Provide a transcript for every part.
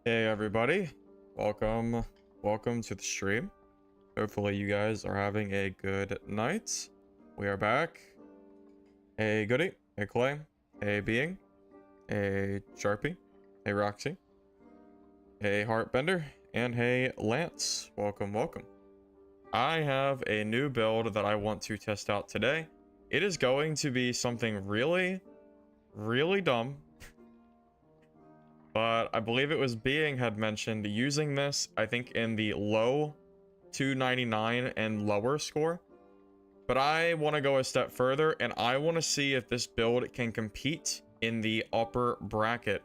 Hey everybody, welcome to the stream. Hopefully you guys are having a good night. We are back. Hey Goody, hey Clay, hey Being, hey Sharpie, hey Roxy, hey Heartbender, and hey Lance. Welcome. I have a new build that I want to test out today. It is going to be something really dumb. But I believe it was Being had mentioned using this, I think, in the low 299 and lower score. But I want to go a step further, and I want to see if this build can compete in the upper bracket.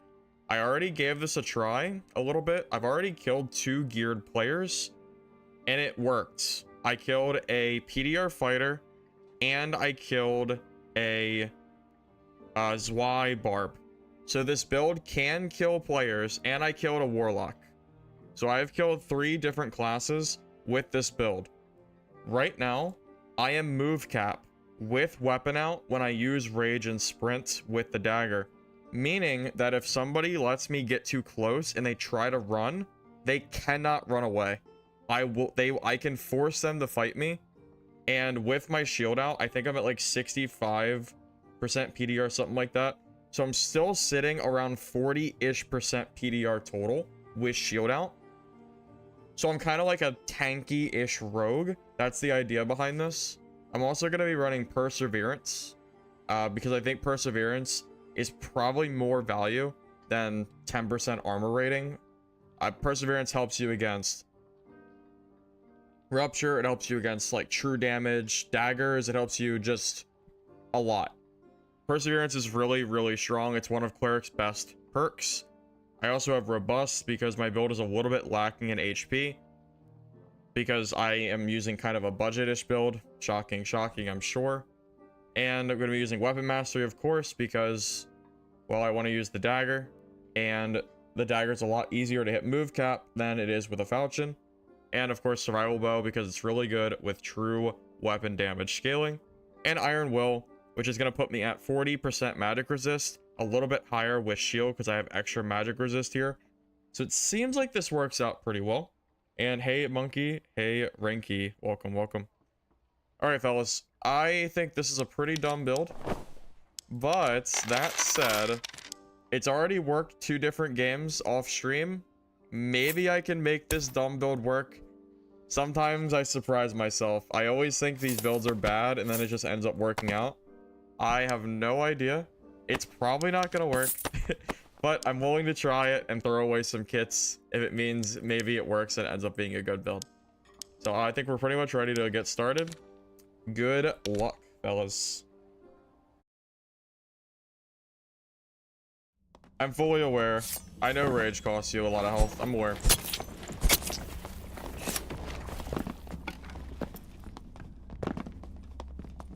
I already gave this a try a little bit. I've already killed 2 geared players, and it worked. I killed a PDR fighter, and I killed a Zwei Barb. So this build can kill players, and I killed a warlock. So I have killed 3 different classes with this build. Right now, I am move cap with weapon out when I use rage and sprint with the dagger. Meaning that if somebody lets me get too close and they try to run, they cannot run away. I can force them to fight me. And with my shield out, I think I'm at like 65% PDR, something like that. So I'm still sitting around 40-ish% PDR total with shield out. So I'm kind of like a tanky-ish rogue. That's the idea behind this. I'm also going to be running Perseverance because I think Perseverance is probably more value than 10% armor rating. Perseverance helps you against Rupture. It helps you against like true damage, daggers. It helps you just a lot. Perseverance is really strong. It's one of Cleric's best perks. I also have Robust because my build is a little bit lacking in HP. Because I am using kind of a budget-ish build. Shocking, I'm sure. And I'm going to be using Weapon Mastery, of course, because, well, I want to use the dagger. And the dagger is a lot easier to hit move cap than it is with a falchion. And, of course, Survival Bow because it's really good with true weapon damage scaling. And Iron Will, which is going to put me at 40% magic resist, a little bit higher with shield because I have extra magic resist here. So it seems like this works out pretty well. And hey Monkey, hey Ranky, welcome. Alright fellas, I think this is a pretty dumb build. But that said, it's already worked 2 different games off stream. Maybe I can make this dumb build work. Sometimes I surprise myself. I always think these builds are bad and then it just ends up working out. I have no idea. It's probably not going to work, but I'm willing to try it and throw away some kits if it means maybe it works and ends up being a good build. So I think we're pretty much ready to get started. Good luck, fellas. I'm fully aware. I know rage costs you a lot of health. I'm aware.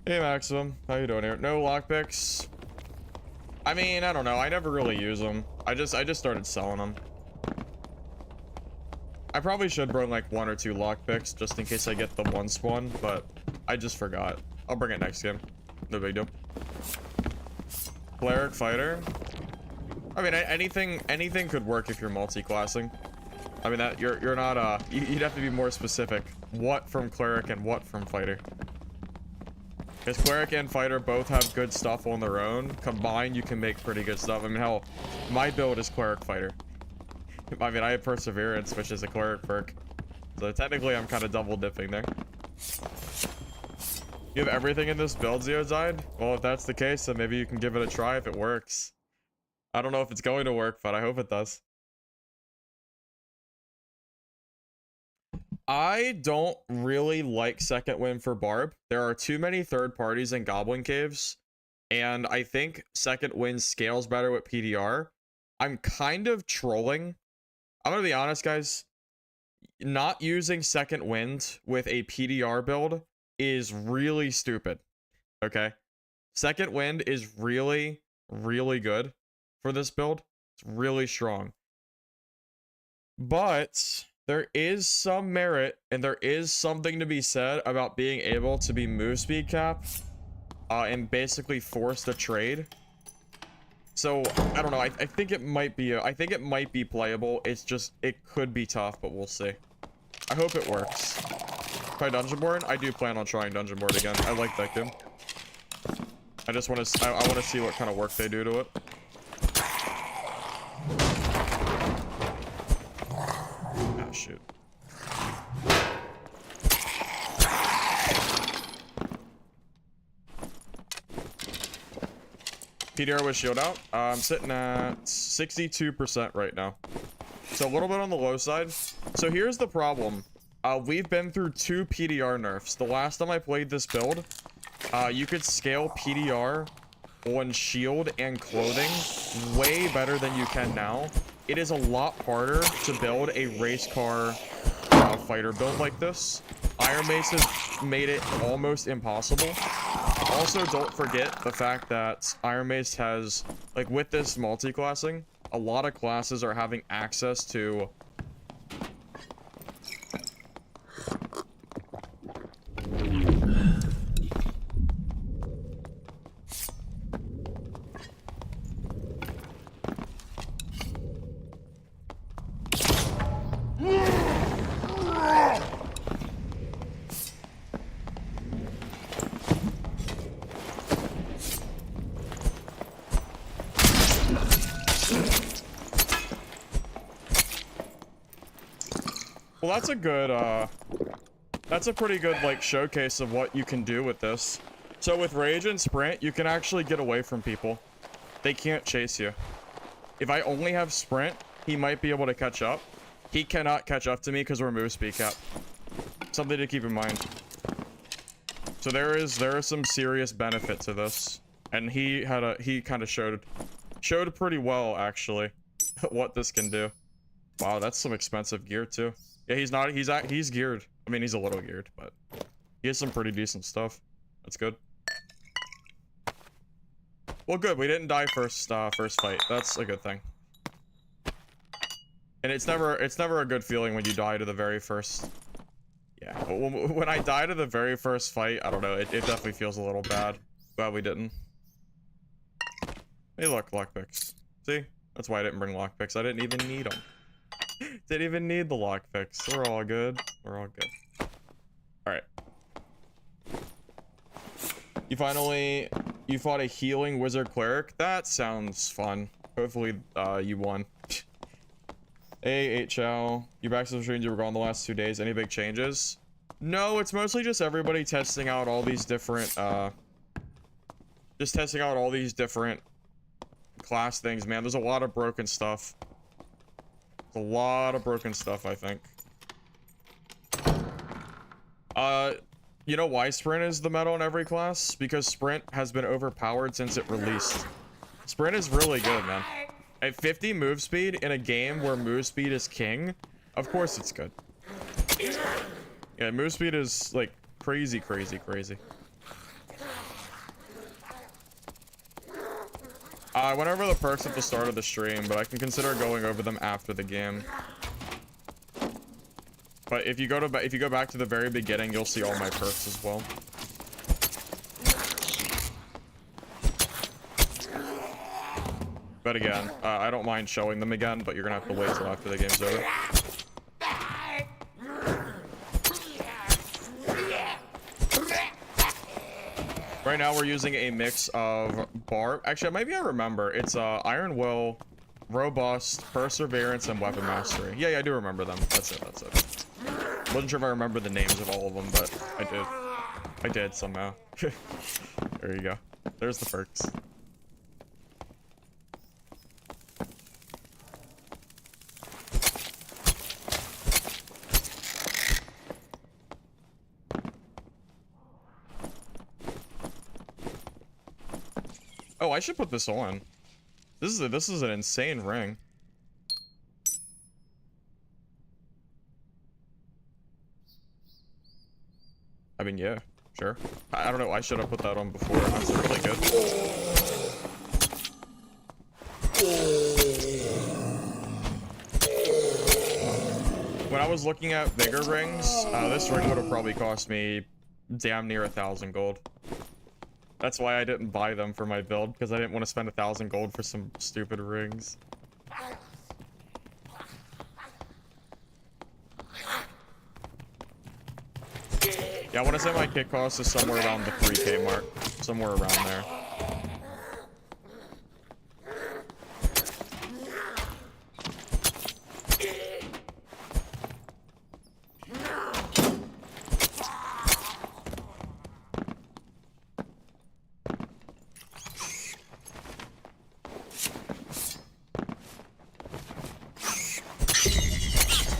Hey Maximum, how you doing here? No lockpicks. I mean, I don't know. I never really use them. I just started selling them. I probably should bring like 1 or 2 lockpicks just in case I get the 1 spawn, but I just forgot. I'll bring it next game. No big deal. Cleric fighter. I mean, anything could work if you're multi-classing. I mean that you're not you'd have to be more specific. What from cleric and what from fighter. Because Cleric and Fighter both have good stuff on their own. Combined, you can make pretty good stuff. I mean, hell, my build is Cleric Fighter. I mean, I have Perseverance, which is a Cleric perk. So technically, I'm kind of double dipping there. You have everything in this build, Zeozide? Well, if that's the case, then maybe you can give it a try if it works. I don't know if it's going to work, but I hope it does. I don't really like second win for Barb. There are too many third parties in Goblin Caves, and I think second win scales better with PDR. I'm kind of trolling. I'm gonna be honest, guys. Not using second wind with a PDR build is really stupid. Okay? Second wind is really good for this build. It's really strong. But there is some merit and there is something to be said about being able to be move speed cap and basically force the trade. So I don't know. I think it might be. I think it might be playable. It's just it could be tough, but we'll see. I hope it works. Try Dungeon Board. I do plan on trying Dungeon Board again. I like that game. I just want to. I want to see what kind of work they do to it. Ah, shoot. PDR with shield out. I'm sitting at 62% right now. So a little bit on the low side. So here's the problem. We've been through 2 PDR nerfs. The last time I played this build, you could scale PDR on shield and clothing way better than you can now. It is a lot harder to build a race car fighter build like this. Iron Mace has made it almost impossible. Also, don't forget the fact that Iron Mace has, like, with this multi-classing, a lot of classes are having access to well, that's a pretty good, like, showcase of what you can do with this. So with Rage and Sprint, you can actually get away from people. They can't chase you. If I only have Sprint, he might be able to catch up. He cannot catch up to me because we're move speed cap. Something to keep in mind. So there is some serious benefit to this. And he kind of showed pretty well, actually, what this can do. Wow, that's some expensive gear too. Yeah, he's geared. I mean, he's a little geared, but he has some pretty decent stuff. That's good. Well, good. We didn't die first fight. That's a good thing. And it's never a good feeling when you die to the very first. Yeah, when I die to the very first fight, I don't know. It definitely feels a little bad. Glad we didn't. Hey, look, lockpicks. See? That's why I didn't bring lockpicks. I didn't even need them. Didn't even need the lockpicks. We're all good. We're all good. Alright. You fought a healing wizard cleric? That sounds fun. Hopefully, you won. AHL. You back to the streams, you were gone the last 2 days. Any big changes? No, it's mostly just everybody testing out all these different, just testing out all these different class things, man. There's a lot of broken stuff. A lot of broken stuff, I think. You know why Sprint is the meta in every class? Because Sprint has been overpowered since it released. Sprint is really good, man. At 50 move speed in a game where move speed is king, of course it's good. Yeah, move speed is, like, crazy, crazy, crazy. I went over the perks at the start of the stream, but I can consider going over them after the game. But if you go back to the very beginning, you'll see all my perks as well. But again, I don't mind showing them again, but you're gonna have to wait till after the game's over. Right now we're using a mix of actually, maybe I remember. It's Iron Will, Robust, Perseverance, and Weapon Mastery. Yeah, I do remember them. That's it. Wasn't sure if I remember the names of all of them, but I did. I did somehow. There you go. There's the perks. Oh, I should put this on. This is an insane ring. I mean, yeah, sure. I don't know. I should have put that on before. That's really good. When I was looking at bigger rings, this ring would have probably cost me damn near 1,000 gold. That's why I didn't buy them for my build, because I didn't want to spend 1,000 gold for some stupid rings. Yeah, I want to say my kit cost is somewhere around the 3K mark. Somewhere around there.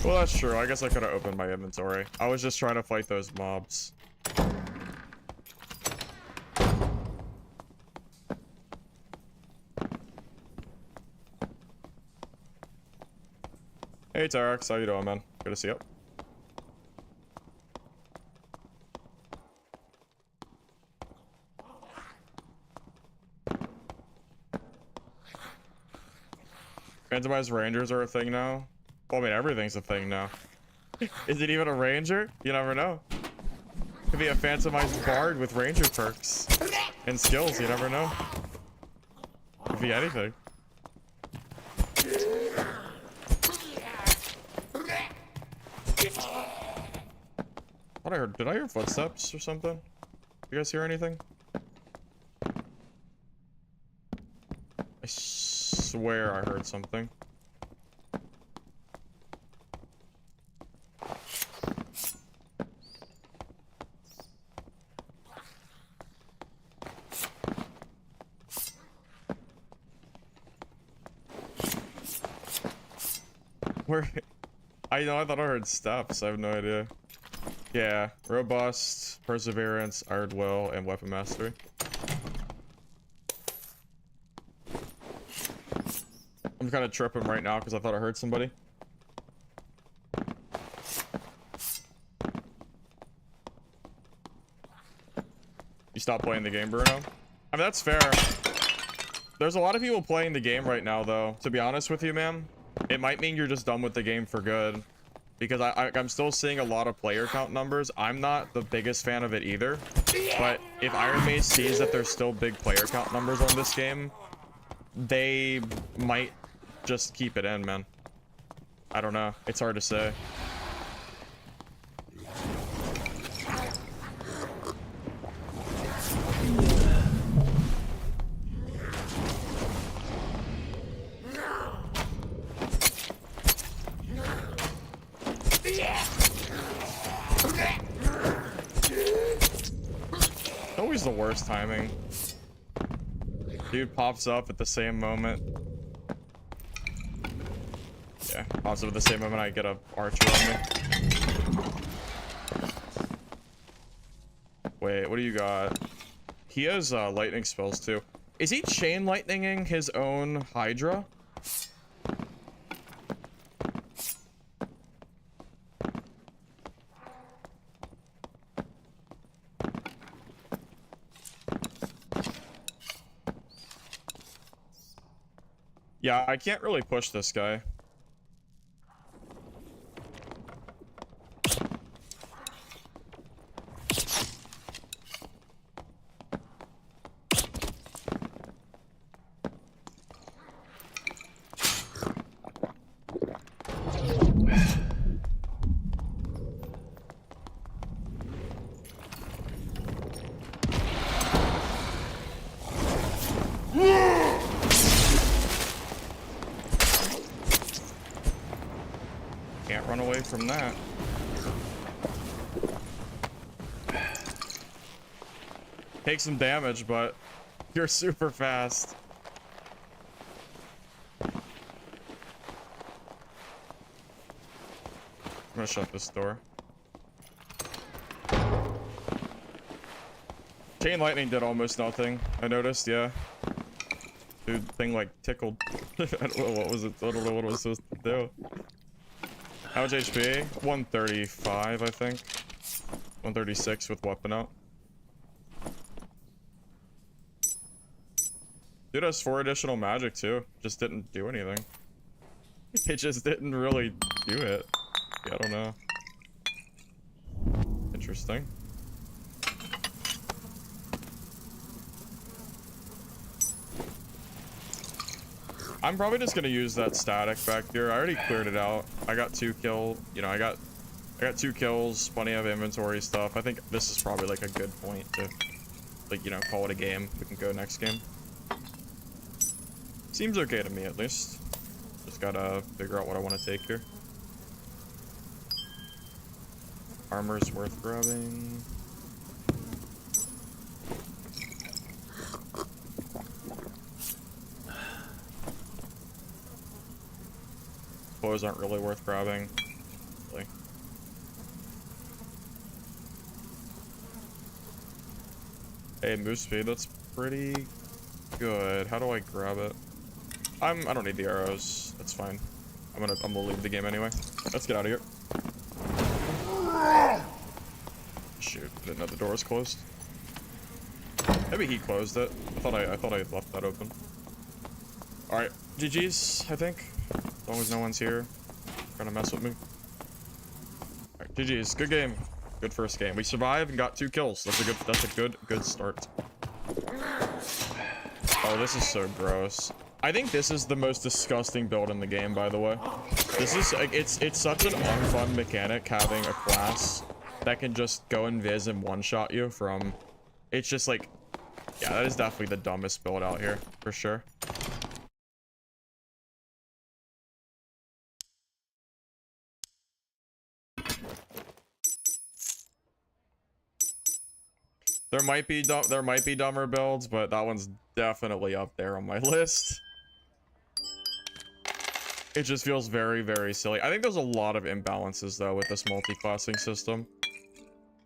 Well, that's true. I guess I could have opened my inventory. I was just trying to fight those mobs. Hey, Terex. How you doing, man? Good to see you. Randomized rangers are a thing now. Well, I mean, everything's a thing now. Is it even a ranger? You never know. Could be a phantomized bard with ranger perks and skills. You never know. Could be anything. What I heard? Did I hear footsteps or something? You guys hear anything? I swear I heard something. Where? I know, I thought I heard steps. I have no idea. Yeah, robust, perseverance, iron will, and weapon mastery. I'm kind of tripping right now because I thought I heard somebody. You stopped playing the game, Bruno? I mean, that's fair. There's a lot of people playing the game right now, though. To be honest with you, man, it might mean you're just done with the game for good. Because I'm still seeing a lot of player count numbers. I'm not the biggest fan of it either. But if Iron Mace sees that there's still big player count numbers on this game, they might just keep it in, man. I don't know. It's hard to say. Always the worst timing. Dude pops up at the same moment. Yeah, pops up at the same moment I get a archer on me. Wait, what do you got? He has lightning spells too. Is he chain lightninging his own Hydra? Yeah, I can't really push this guy. Can't run away from that. Take some damage, but you're super fast. I'm gonna shut this door. Chain lightning did almost nothing. I noticed, yeah. Dude, thing like tickled. I don't know what was it. I don't know what it was supposed to do. How much HP? 135, I think. 136 with weapon out. Dude has 4 additional magic too. Just didn't do anything. It just didn't really do it. Yeah, I don't know. Interesting. I'm probably just gonna use that static back here. I already cleared it out. I got 2 kills. You know, I got 2 kills, plenty of inventory stuff. I think this is probably like a good point to, like, you know, call it a game. We can go next game. Seems okay to me, at least. Just gotta figure out what I want to take here. Armor's worth grabbing. Clothes aren't really worth grabbing. Really. Hey, move speed, that's pretty good. How do I grab it? I don't need the arrows. That's fine. I'm gonna leave the game anyway. Let's get out of here. Shoot, I didn't know the door was closed. Maybe he closed it. I thought I left that open. Alright, GG's, I think. As long as no one's here trying to mess with me. Alright, GG's. Good game. Good first game. We survived and got 2 kills. That's a good start. Oh, this is so gross. I think this is the most disgusting build in the game, by the way. This is like it's such an unfun mechanic having a class that can just go invis and one-shot you from. It's just like, yeah, that is definitely the dumbest build out here for sure. There might be dumber builds, but that one's definitely up there on my list. It just feels very, very silly. I think there's a lot of imbalances though with this multi-classing system.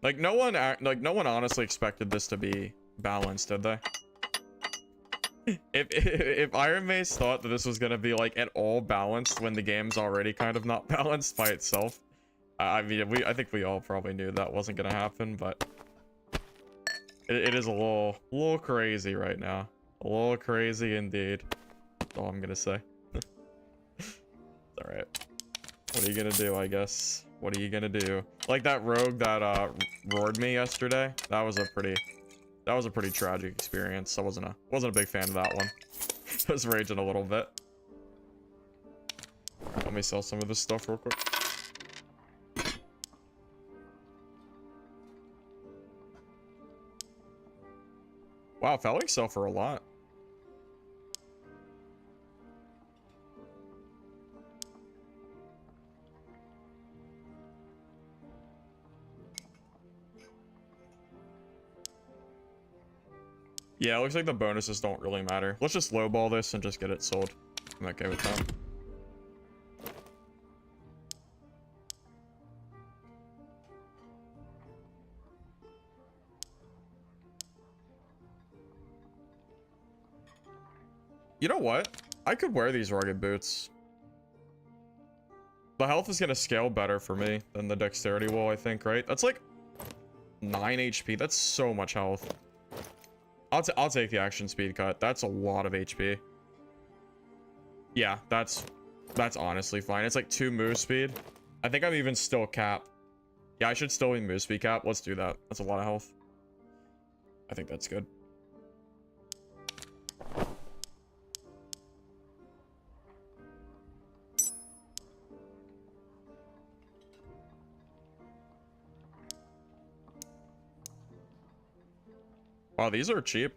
Like no one honestly expected this to be balanced, did they? If Iron Mace thought that this was gonna be like at all balanced when the game's already kind of not balanced by itself, I mean, I think we all probably knew that wasn't gonna happen, but it is a little crazy right now. A little crazy indeed. That's all I'm gonna say. All right. What are you gonna do, I guess? What are you gonna do? Like that rogue that roared me yesterday. That was a pretty tragic experience. I wasn't a big fan of that one. I was raging a little bit. Right, let me sell some of this stuff real quick. Wow, Felix sell for a lot. Yeah, it looks like the bonuses don't really matter. Let's just lowball this and just get it sold. I'm okay with that. You know what? I could wear these rugged boots. The health is going to scale better for me than the dexterity wall, I think, right? That's like 9 HP. That's so much health. I'll take the action speed cut. That's a lot of HP. Yeah, that's honestly fine. It's like 2 move speed. I think I'm even still cap. Yeah, I should still be move speed cap. Let's do that. That's a lot of health. I think that's good. Wow, these are cheap.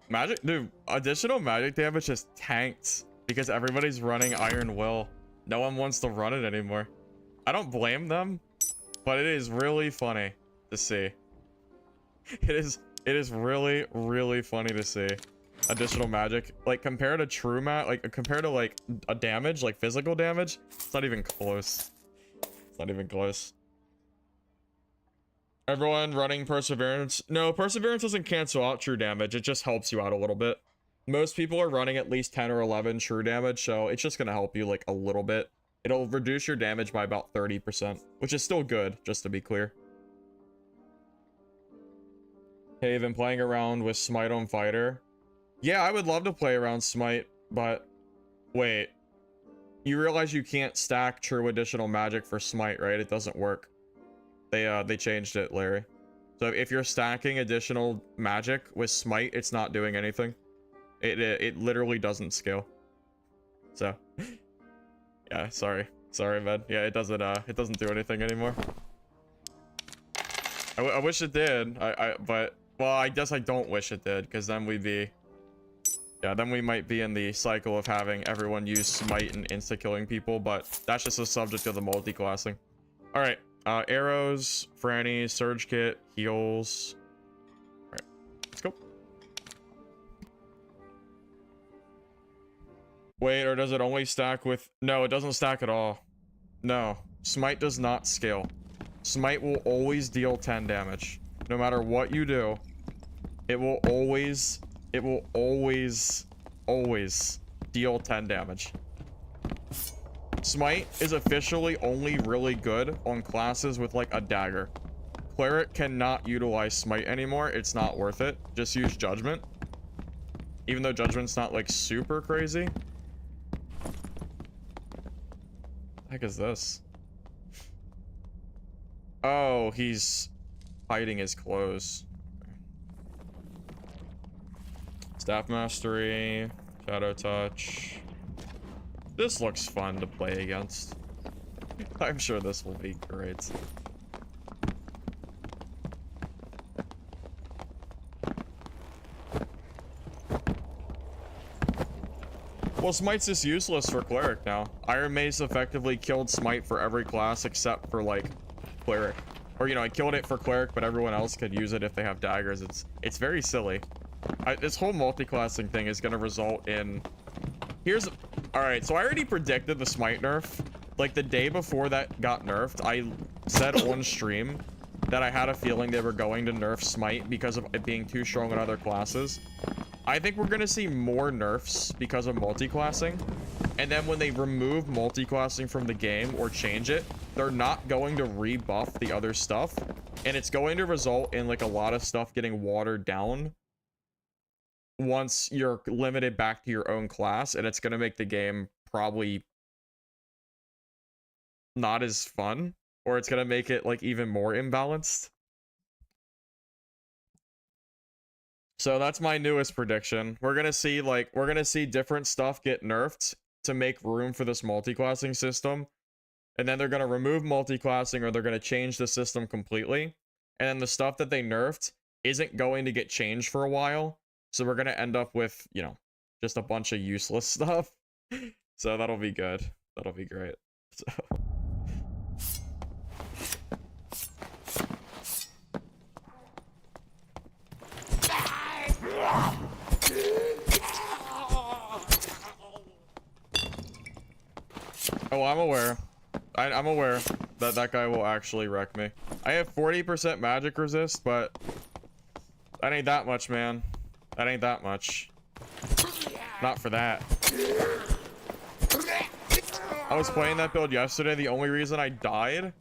Magic, dude, additional magic damage just tanked because everybody's running Iron Will. No one wants to run it anymore. I don't blame them, but it is really funny to see. It is really, really funny to see. Additional magic, like compared to true like compared to like a damage, like physical damage, it's not even close. It's not even close. Everyone running Perseverance. No, Perseverance doesn't cancel out true damage. It just helps you out a little bit. Most people are running at least 10 or 11 true damage, so it's just going to help you like a little bit. It'll reduce your damage by about 30%, which is still good, just to be clear. Hey, been playing around with Smite on Fighter. Yeah, I would love to play around Smite, but wait. You realize you can't stack true additional magic for Smite, right? It doesn't work. They changed it, Larry. So if you're stacking additional magic with Smite, it's not doing anything. It literally doesn't scale. So yeah, sorry man. Yeah, it doesn't do anything anymore. I wish it did. But well, I guess I don't wish it did, because then we'd be, yeah, then we might be in the cycle of having everyone use smite and insta killing people, but that's just a subject of the multi-classing. All right, arrows, Franny, surge kit, heals. All right, let's go. Wait, or does it only stack with? No, it doesn't stack at all. No, smite does not scale. Smite will always deal 10 damage. No matter what you do, it will always deal 10 damage. Smite is officially only really good on classes with like a dagger. Cleric cannot utilize smite anymore. It's not worth it. Just use judgment. Even though judgment's not like super crazy. The heck is this? Oh, he's hiding his clothes. Staff mastery, shadow touch. This looks fun to play against. I'm sure this will be great. Well, smite's just useless for cleric now. Iron Mace effectively killed smite for every class except for like cleric, or you know, I killed it for cleric, but everyone else could use it if they have daggers. It's very silly. This whole multi-classing thing is going to result in, all right, so I already predicted the smite nerf. Like the day before that got nerfed, I said on stream that I had a feeling they were going to nerf smite because of it being too strong in other classes. I think we're going to see more nerfs because of multi-classing. And then when they remove multi-classing from the game or change it, they're not going to rebuff the other stuff. And it's going to result in like a lot of stuff getting watered down once you're limited back to your own class. And it's going to make the game probably not as fun, or it's going to make it like even more imbalanced. So that's my newest prediction. We're going to see different stuff get nerfed to make room for this multi-classing system. And then they're going to remove multi-classing, or they're going to change the system completely. And then the stuff that they nerfed isn't going to get changed for a while. So we're going to end up with, you know, just a bunch of useless stuff. So that'll be good. That'll be great. So. Oh, I'm aware. I'm aware that that guy will actually wreck me. I have 40% magic resist, but that ain't that much, man. That ain't that much. Not for that. I was playing that build yesterday. The only reason I died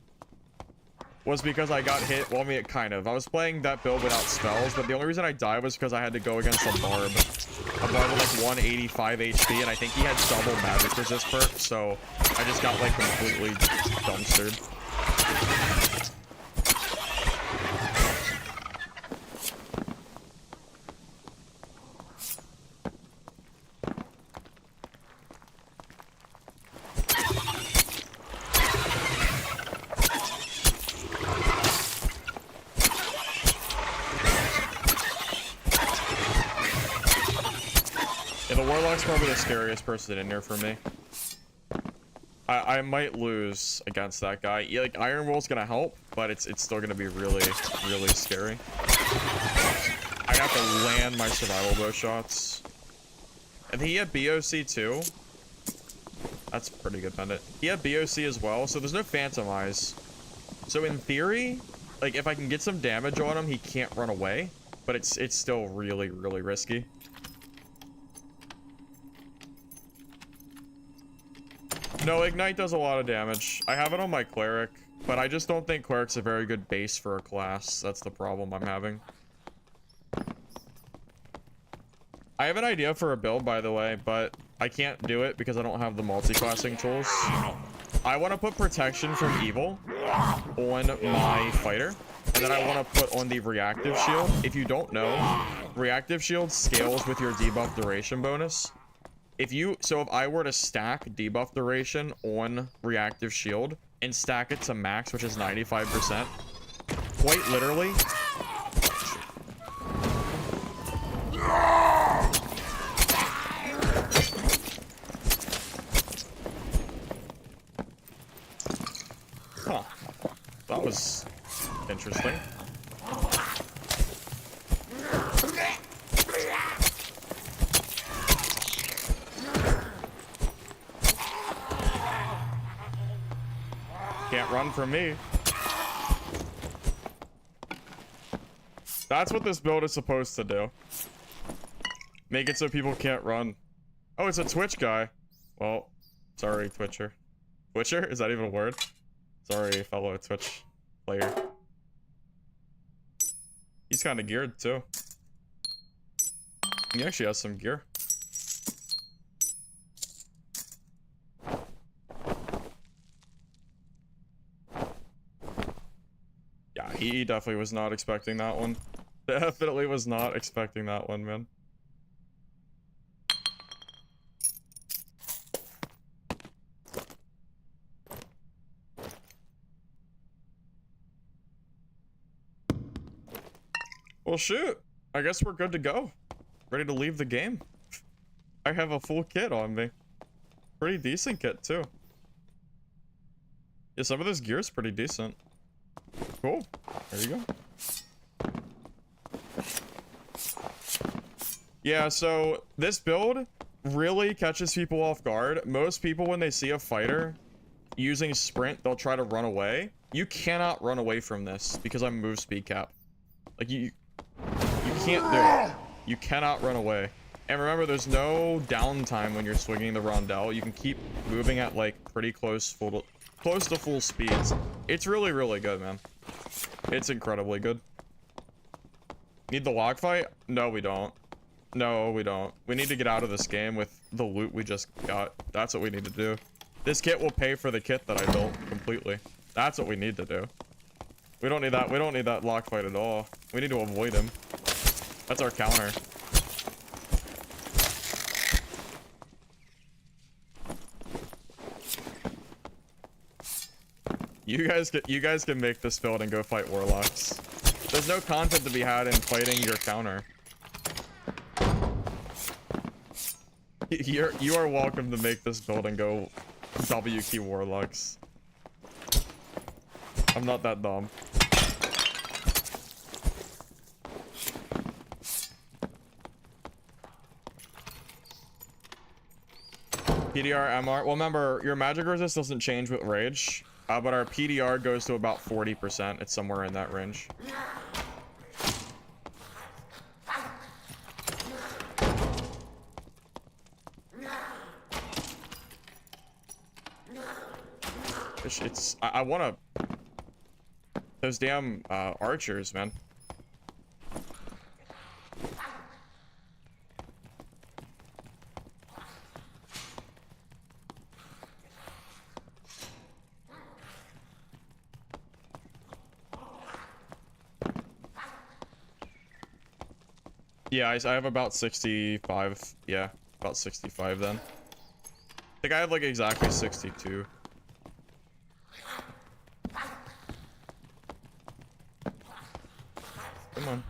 was because I got hit. Well, I mean, I was playing that build without spells, but the only reason I died was because I had to go against a barb. A barb with like 185 HP, and I think he had double magic resist perk, so I just got like completely dumpstered. Probably the scariest person in there for me. I might lose against that guy. Yeah, like Iron Will's gonna help, but it's still gonna be really scary. I have to land my survival bow shots. And he had BOC too. That's pretty good, Bandit. He had BOC as well, so there's no Phantom Eyes. So in theory, like if I can get some damage on him, he can't run away. But it's still really risky. No, Ignite does a lot of damage. I have it on my Cleric, but I just don't think Cleric's a very good base for a class. That's the problem I'm having. I have an idea for a build, by the way, but I can't do it because I don't have the multi-classing tools. I want to put Protection from Evil on my fighter, and then I want to put on the Reactive Shield. If you don't know, Reactive Shield scales with your debuff duration bonus. if I were to stack debuff duration on reactive shield and stack it to max, which is 95%, quite literally. Huh. That was interesting. Can't run from me. That's what this build is supposed to do. Make it so people can't run. Oh, it's a Twitch guy. Well, sorry, Twitcher. Twitcher? Is that even a word? Sorry, fellow Twitch player. He's kind of geared, too. He actually has some gear. Yeah, he definitely was not expecting that one. Definitely was not expecting that one, man. Well, shoot. I guess we're good to go. Ready to leave the game. I have a full kit on me. Pretty decent kit, too. Yeah, some of this gear is pretty decent. Cool. There you go. Yeah, so this build really catches people off guard. Most people, when they see a fighter using sprint, they'll try to run away. You cannot run away from this because I'm move speed cap. Like, you can't do it. You cannot run away. And remember, there's no downtime when you're swinging the rondelle. You can keep moving at like pretty close to full speeds. It's really, really good, man. It's incredibly good. Need the log fight? No, we don't. No, we don't. We need to get out of this game with the loot we just got. That's what we need to do. This kit will pay for the kit that I built completely. That's what we need to do. We don't need that. We don't need that lock fight at all. We need to avoid him. That's our counter. You guys can make this build and go fight warlocks. There's no content to be had in fighting your counter. You are welcome to make this build and go W key warlocks. I'm not that dumb. PDR, MR. Well, remember, your magic resist doesn't change with rage, but our PDR goes to about 40%. It's somewhere in that range. I want to... Those damn archers, man. Yeah, I have about 65. Yeah, about 65 then. I think I have like exactly 62. Come on.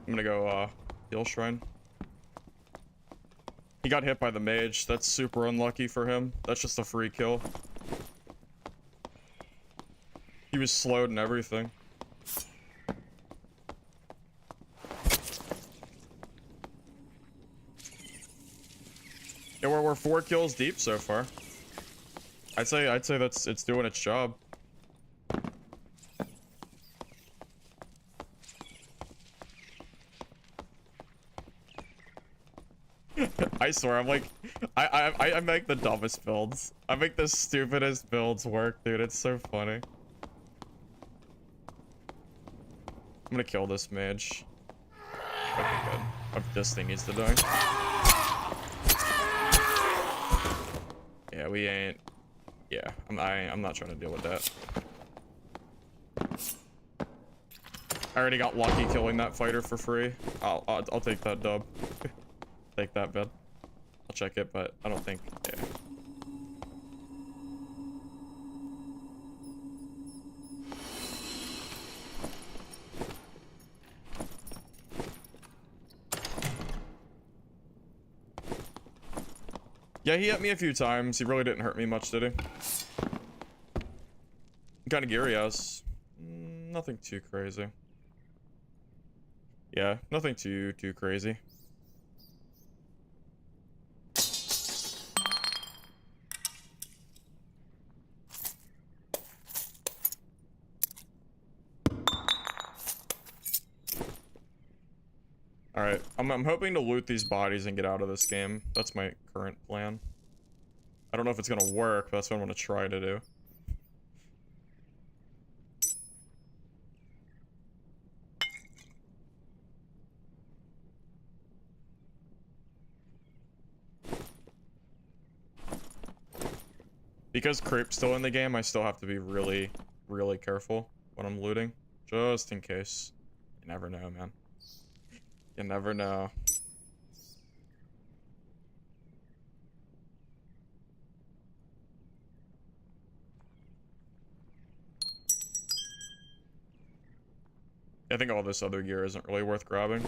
I'm gonna go heal shrine. He got hit by the mage. That's super unlucky for him. That's just a free kill. He was slowed and everything. Yeah, we're 4 kills deep so far. I'd say it's doing its job. I swear, I'm like, I make the dumbest builds. I make the stupidest builds work, dude. It's so funny. I'm gonna kill this mage. Okay, good. This thing needs to die. Yeah, we ain't. Yeah, I'm not trying to deal with that. I already got lucky killing that fighter for free. I'll take that dub. Take that bed. I'll check it, but I don't think. Yeah. Yeah, he hit me a few times. He really didn't hurt me much, did he? Kind of gear he has. Nothing too crazy. Yeah, nothing too crazy. Alright, I'm hoping to loot these bodies and get out of this game. That's my current plan. I don't know if it's gonna work, but that's what I'm gonna try to do. Because creep's still in the game, I still have to be really, really careful when I'm looting. Just in case. You never know, man. You never know. I think all this other gear isn't really worth grabbing.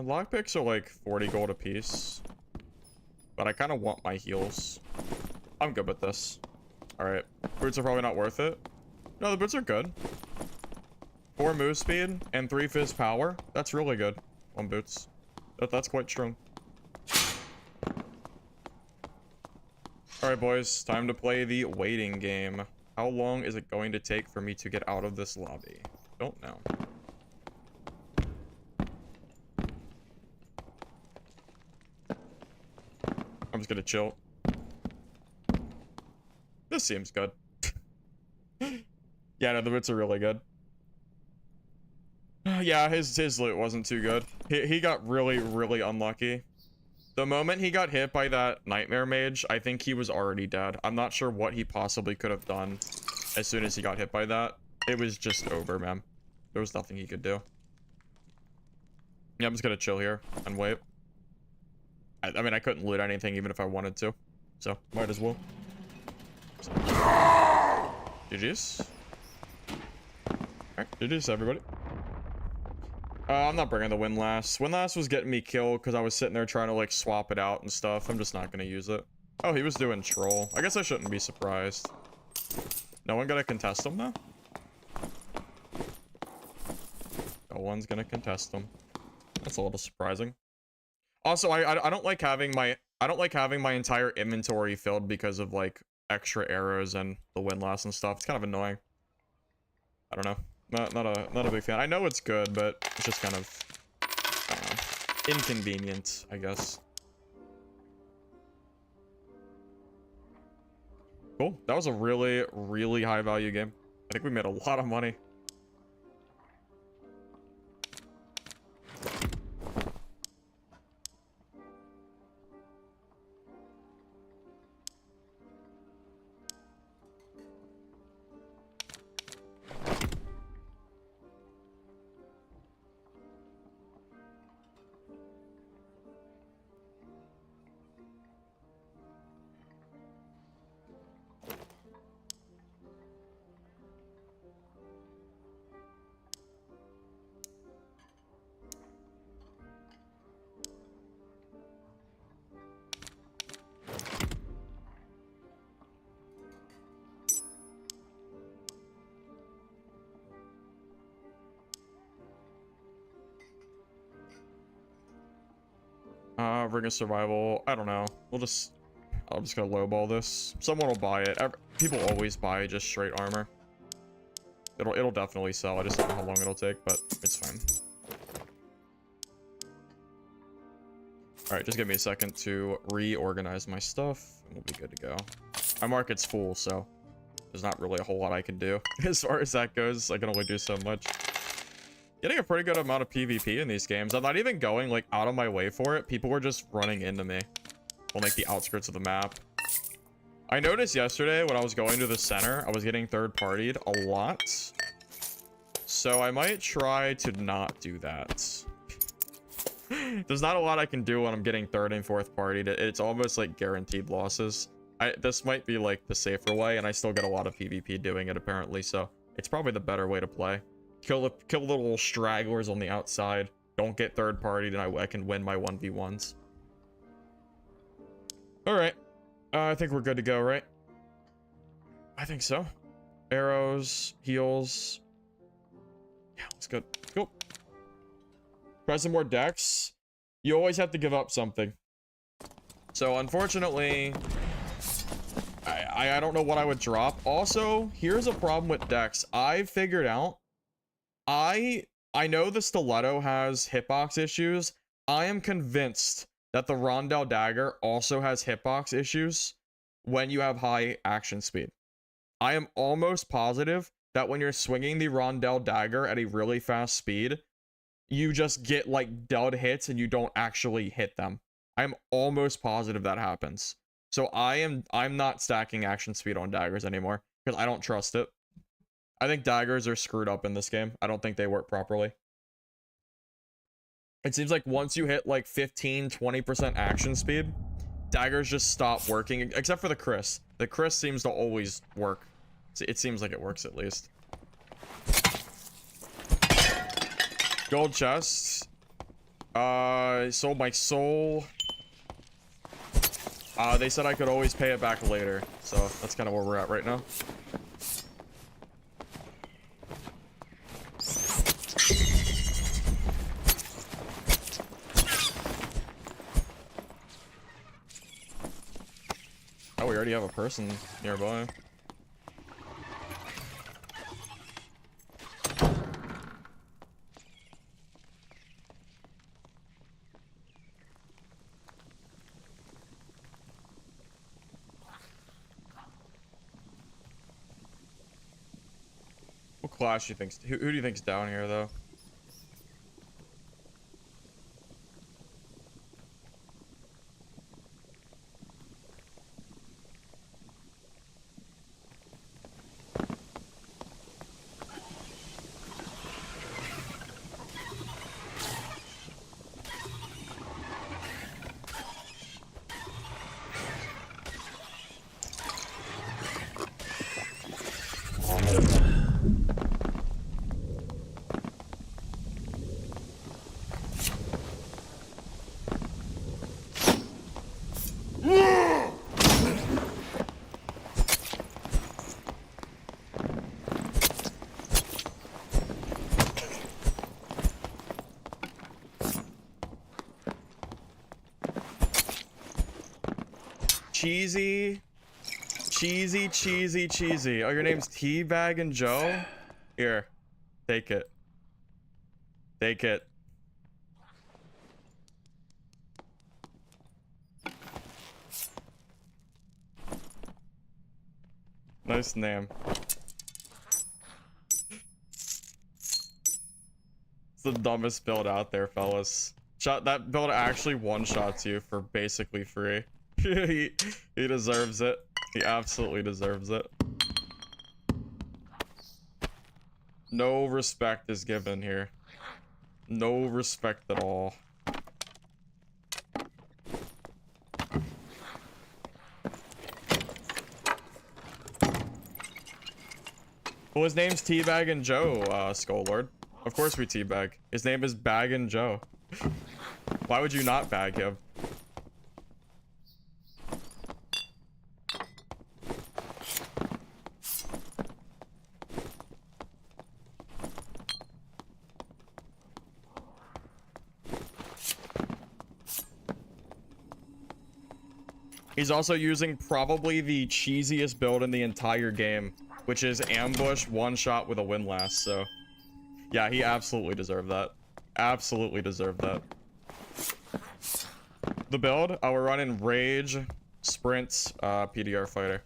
Lockpicks are like 40 gold a piece. But I kind of want my heals. I'm good with this. Alright. Boots are probably not worth it. No, the boots are good. 4 move speed and 3 fizz power. That's really good on boots. That's quite strong. Alright, boys. Time to play the waiting game. How long is it going to take for me to get out of this lobby? Don't know. I'm just gonna chill. This seems good. Yeah, no, the boots are really good. Yeah, his loot wasn't too good. He got really, really unlucky. The moment he got hit by that nightmare mage, I think he was already dead. I'm not sure what he possibly could have done as soon as he got hit by that. It was just over, man. There was nothing he could do. Yeah, I'm just gonna chill here and wait. I mean, I couldn't loot anything even if I wanted to. So, might as well. GG's. Alright, GG's, everybody. I'm not bringing the Windlass. Windlass was getting me killed because I was sitting there trying to, like, swap it out and stuff. I'm just not going to use it. Oh, he was doing troll. I guess I shouldn't be surprised. No one gonna contest him, though? No one's gonna contest him. That's a little surprising. Also, I don't like having my entire inventory filled because of like extra arrows and the windlass and stuff. It's kind of annoying. I don't know. Not a big fan. I know it's good, but it's just kind of, I don't know, inconvenient, I guess. Cool. That was a really, really high value game. I think we made a lot of money. Ring of Survival. I don't know. I'm just gonna lowball this. Someone will buy it. People always buy just straight armor. It'll definitely sell. I just don't know how long it'll take, but it's fine. All right, just give me a second to reorganize my stuff, and we'll be good to go. My market's full, so there's not really a whole lot I can do. As far as that goes, I can only do so much. Getting a pretty good amount of PvP in these games. I'm not even going, like, out of my way for it. People were just running into me on, like, the outskirts of the map. I noticed yesterday when I was going to the center, I was getting third-partied a lot. So I might try to not do that. There's not a lot I can do when I'm getting third and fourth partied. It's almost like guaranteed losses. This might be like the safer way, and I still get a lot of PvP doing it apparently, so it's probably the better way to play. Kill little stragglers on the outside. Don't get third partied, and I can win my 1v1s. All right. I think we're good to go, right? I think so. Arrows, heals. Yeah, let's go. Cool. Present more decks. You always have to give up something. So unfortunately, I don't know what I would drop. Also, here's a problem with decks. I figured out. I know the stiletto has hitbox issues. I am convinced that the Rondell dagger also has hitbox issues when you have high action speed. I am almost positive that when you're swinging the Rondell dagger at a really fast speed, you just get like dud hits and you don't actually hit them. I'm almost positive that happens. So I'm not stacking action speed on daggers anymore because I don't trust it. I think daggers are screwed up in this game. I don't think they work properly. It seems like once you hit like 15-20% action speed, daggers just stop working, except for the Chris. The Chris seems to always work. It seems like it works at least. Gold chests. Sold my soul. They said I could always pay it back later, so that's kind of where we're at right now. Oh, we already have a person nearby. What class do you think's who do you think's down here though? Cheesy. Oh, your name's Teabag and Joe? Here. Take it. Take it. Nice name. It's the dumbest build out there, fellas. That build actually one-shots you for basically free. he deserves it. He absolutely deserves it. No respect is given here. No respect at all. Well, his name's Teabag and Joe, Skull Of course we teabag. His name is Bag and Joe. Why would you not bag him? He's also using probably the cheesiest build in the entire game, which is ambush one shot with a windlass. So yeah, he absolutely deserved that. Absolutely deserved that. The build, we're running Rage, Sprint, PDR Fighter.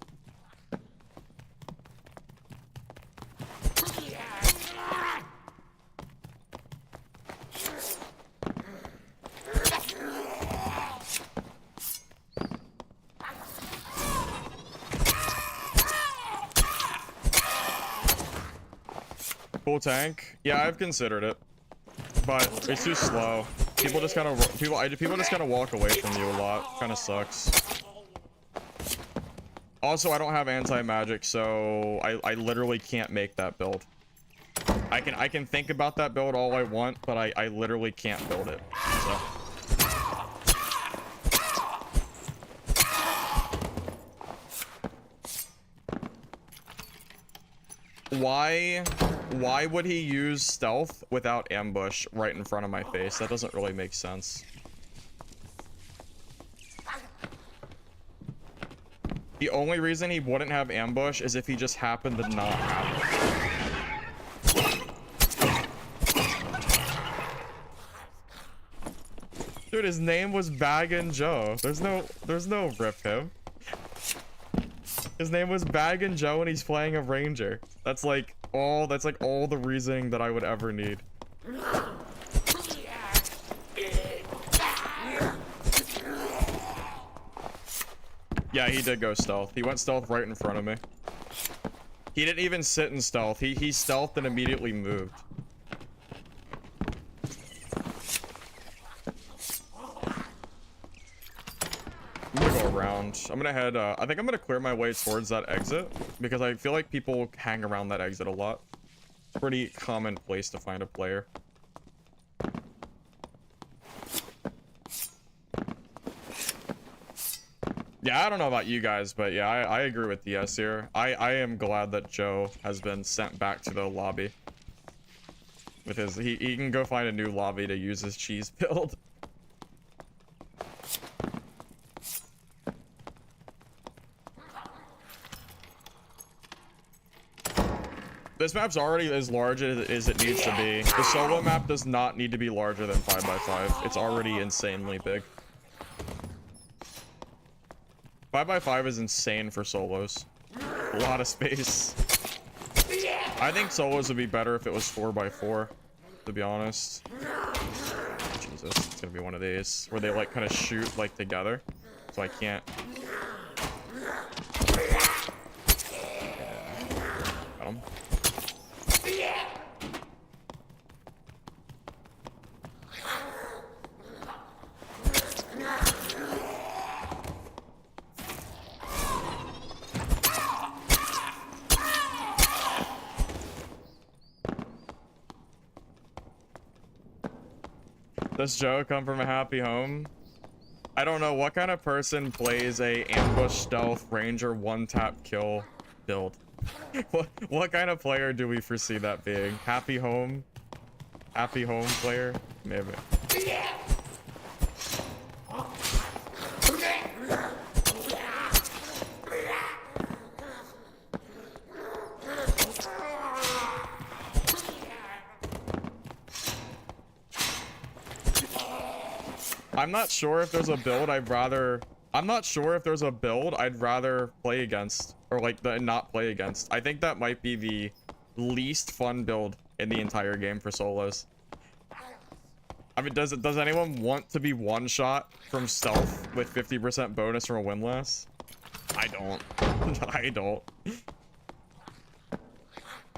Full tank? Yeah, I've considered it, but it's too slow. People just kind of people just kind of walk away from you a lot. Kind of sucks. Also, I don't have anti-magic, so I literally can't make that build. I can think about that build all I want, but I literally can't build it. So. Why would he use stealth without ambush right in front of my face? That doesn't really make sense. The only reason he wouldn't have ambush is if he just happened to not have it. Dude, his name was Baggin' Joe. There's no rip him. His name was Baggin' Joe and he's playing a ranger. That's like all the reasoning that I would ever need. Yeah, he did go stealth. He went stealth right in front of me. He didn't even sit in stealth. He stealthed and immediately moved. I'm gonna go around. I'm gonna head, I think I'm gonna clear my way towards that exit because I feel like people hang around that exit a lot. Pretty common place to find a player. Yeah, I don't know about you guys, but yeah, I agree with DS here. I am glad that Joe has been sent back to the lobby. With his, he can go find a new lobby to use his cheese build. This map's already as large as it needs to be. The solo map does not need to be larger than 5x5. It's already insanely big. 5x5 is insane for solos. A lot of space. I think solos would be better if it was 4x4, to be honest. Jesus, it's gonna be one of these where they like kind of shoot like together. So I can't. Got him. Does Joe come from a happy home? I don't know what kind of person plays a ambush stealth ranger one-tap kill build. What kind of player do we foresee that being? Happy home? Happy home player? Maybe. I'm not sure if there's a build I'd rather play against or like not play against. I think that might be the least fun build in the entire game for solos. I mean, does anyone want to be one shot from stealth with 50% bonus from a windlass? I don't. I don't.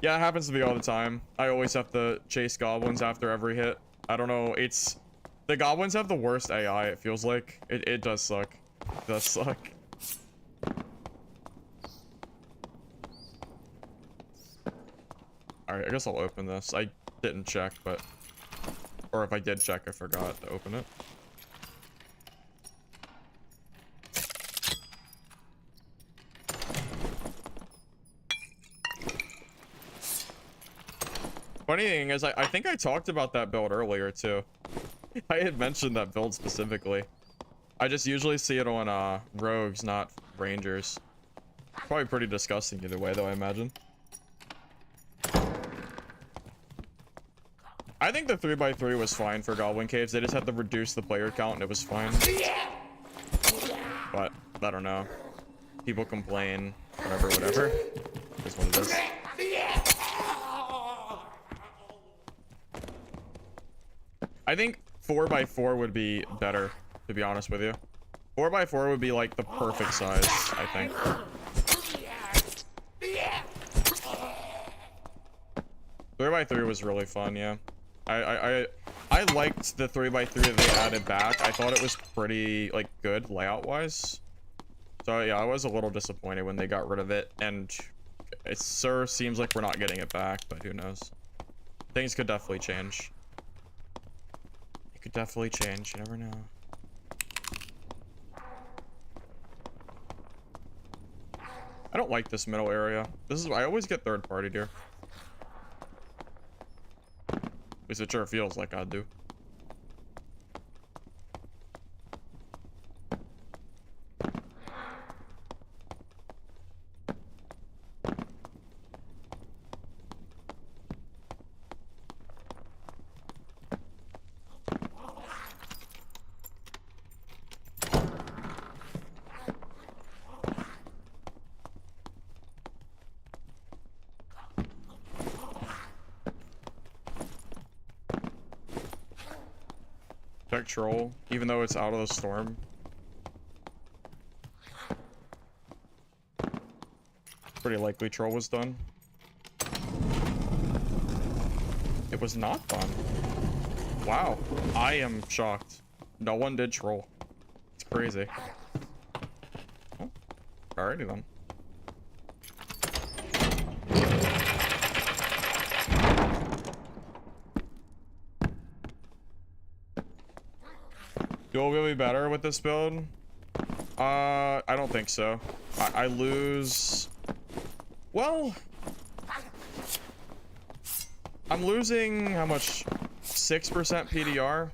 Yeah, it happens to me all the time. I always have to chase goblins after every hit. I don't know, the goblins have the worst AI, it feels like. It does suck. It does suck. Alright, I guess I'll open this. I didn't check, but... Or if I did check, I forgot to open it. Funny thing is, I think I talked about that build earlier, too. I had mentioned that build specifically. I just usually see it on rogues, not rangers. Probably pretty disgusting either way, though, I imagine. I think the 3x3 was fine for Goblin Caves. They just had to reduce the player count and it was fine. But, I don't know. People complain. Whatever. That's what it is. I think 4x4 would be better, to be honest with you. 4x4 would be like the perfect size, I think. 3x3 was really fun, yeah. I liked the 3x3 that they added back. I thought it was pretty like good layout wise. So yeah, I was a little disappointed when they got rid of it, and it sure seems like we're not getting it back, but who knows. Things could definitely change. It could definitely change, you never know. I don't like this middle area. I always get third party here. At least it sure feels like I do. Check troll, even though it's out of the storm. Pretty likely troll was done. It was not done. Wow, I am shocked. No one did troll. It's crazy. Oh, alrighty then. Duel will be better with this build? I don't think so. I lose... Well... I'm losing... how much? 6% PDR?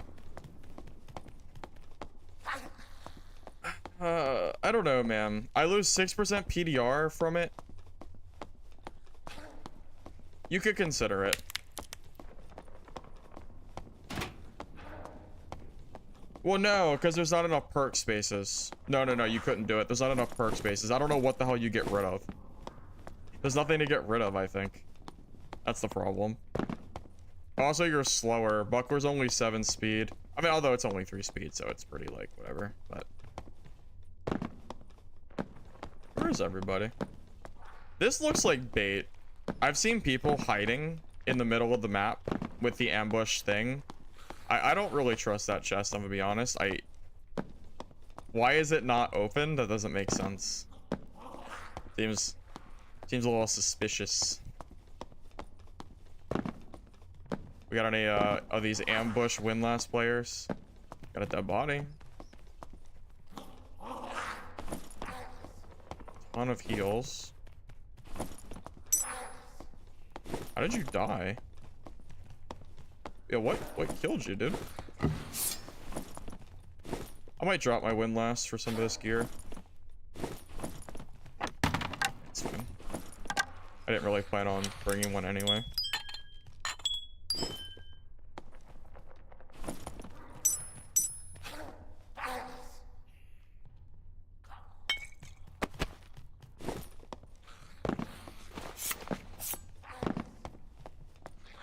I don't know, man. I lose 6% PDR from it. You could consider it. Well, no, because there's not enough perk spaces. No, you couldn't do it. There's not enough perk spaces. I don't know what the hell you get rid of. There's nothing to get rid of, I think. That's the problem. Also, you're slower. Buckler's only 7 speed. I mean, although it's only 3 speed, so it's pretty, like, whatever. But... where is everybody? This looks like bait. I've seen people hiding in the middle of the map with the ambush thing. I don't really trust that chest, I'm gonna be honest. Why is it not open? That doesn't make sense. Seems a little suspicious. We got any of these ambush windlass players? Got a dead body. Ton of heals. How did you die? Yeah, what killed you, dude? I might drop my windlass for some of this gear. It's fine. I didn't really plan on bringing one anyway.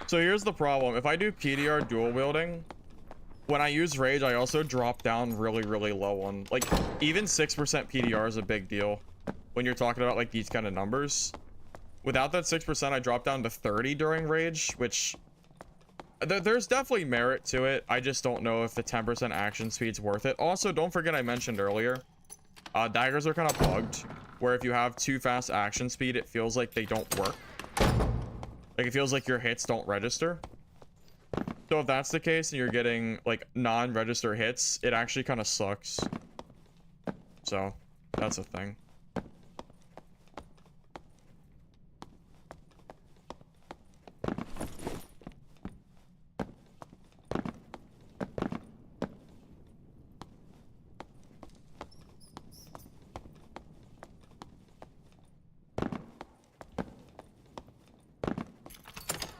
So here's the problem. If I do PDR dual wielding, when I use rage, I also drop down really low on, like, even 6% PDR is a big deal when you're talking about like these kind of numbers. Without that 6%, I drop down to 30 during rage, which there's definitely merit to it. I just don't know if the 10% action speed's worth it. Also, don't forget I mentioned earlier, daggers are kind of bugged, where if you have too fast action speed, it feels like they don't work. Like, it feels like your hits don't register. So if that's the case and you're getting, like, non-register hits, it actually kind of sucks. So, that's a thing.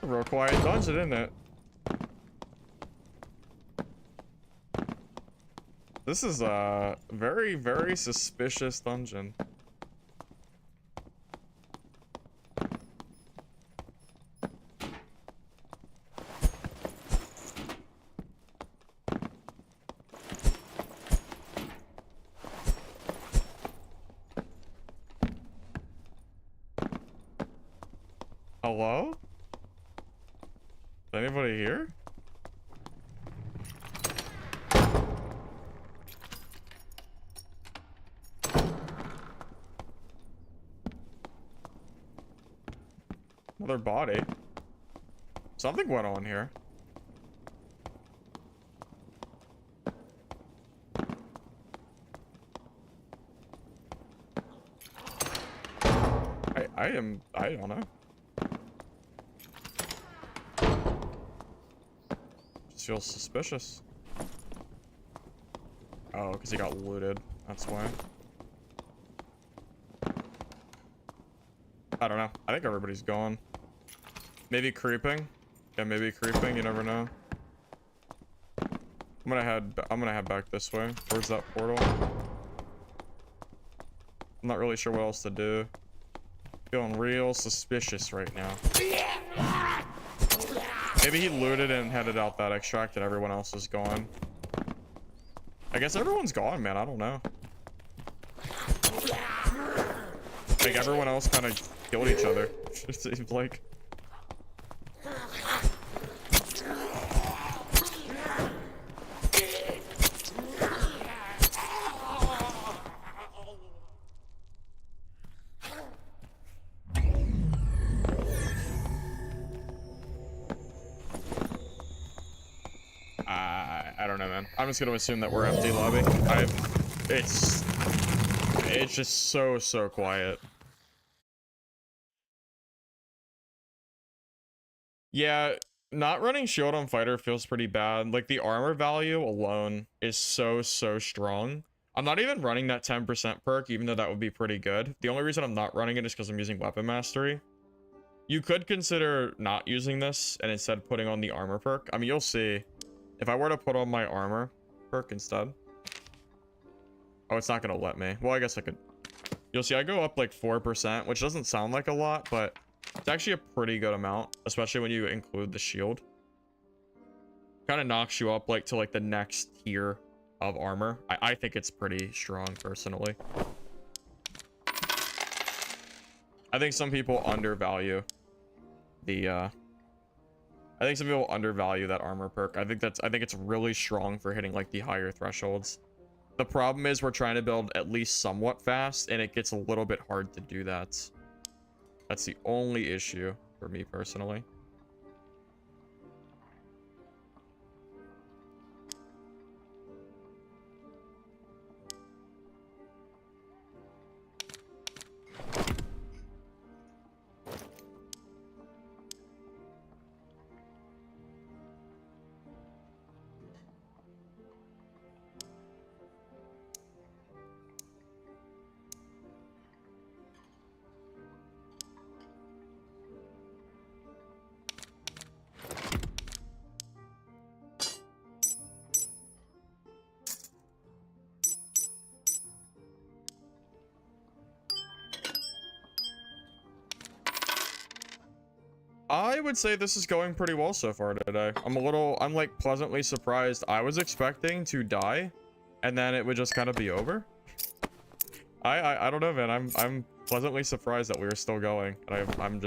Real quiet dungeon, isn't it? This is a very, very suspicious dungeon. Hello? Is anybody here? Another body. Something went on here. I don't know. Just feels suspicious. Oh, because he got looted. That's why. I don't know. I think everybody's gone. Maybe creeping. Yeah, maybe creeping. You never know. I'm gonna head back this way towards that portal. I'm not really sure what else to do. Feeling real suspicious right now. Maybe he looted and headed out that extract and everyone else is gone. I guess everyone's gone, man. I don't know. Like everyone else kind of killed each other. It seems like. I don't know, man. I'm just gonna assume that we're empty lobby. It's just so quiet. Yeah, not running shield on fighter feels pretty bad. Like the armor value alone is so strong. I'm not even running that 10% perk, even though that would be pretty good. The only reason I'm not running it is because I'm using weapon mastery. You could consider not using this and instead putting on the armor perk. I mean, you'll see. If I were to put on my armor perk instead. Oh, it's not gonna let me. Well, I guess I could. You'll see I go up like 4%, which doesn't sound like a lot, but it's actually a pretty good amount, especially when you include the shield. Kind of knocks you up like to like the next tier of armor. I think it's pretty strong personally. I think some people undervalue the I think some people undervalue that armor perk. I think it's really strong for hitting like the higher thresholds. The problem is we're trying to build at least somewhat fast, and it gets a little bit hard to do that. That's the only issue for me personally. I would say this is going pretty well so far today. I'm like pleasantly surprised. I was expecting to die and then it would just kind of be over. I don't know, man. I'm pleasantly surprised that we are still going. And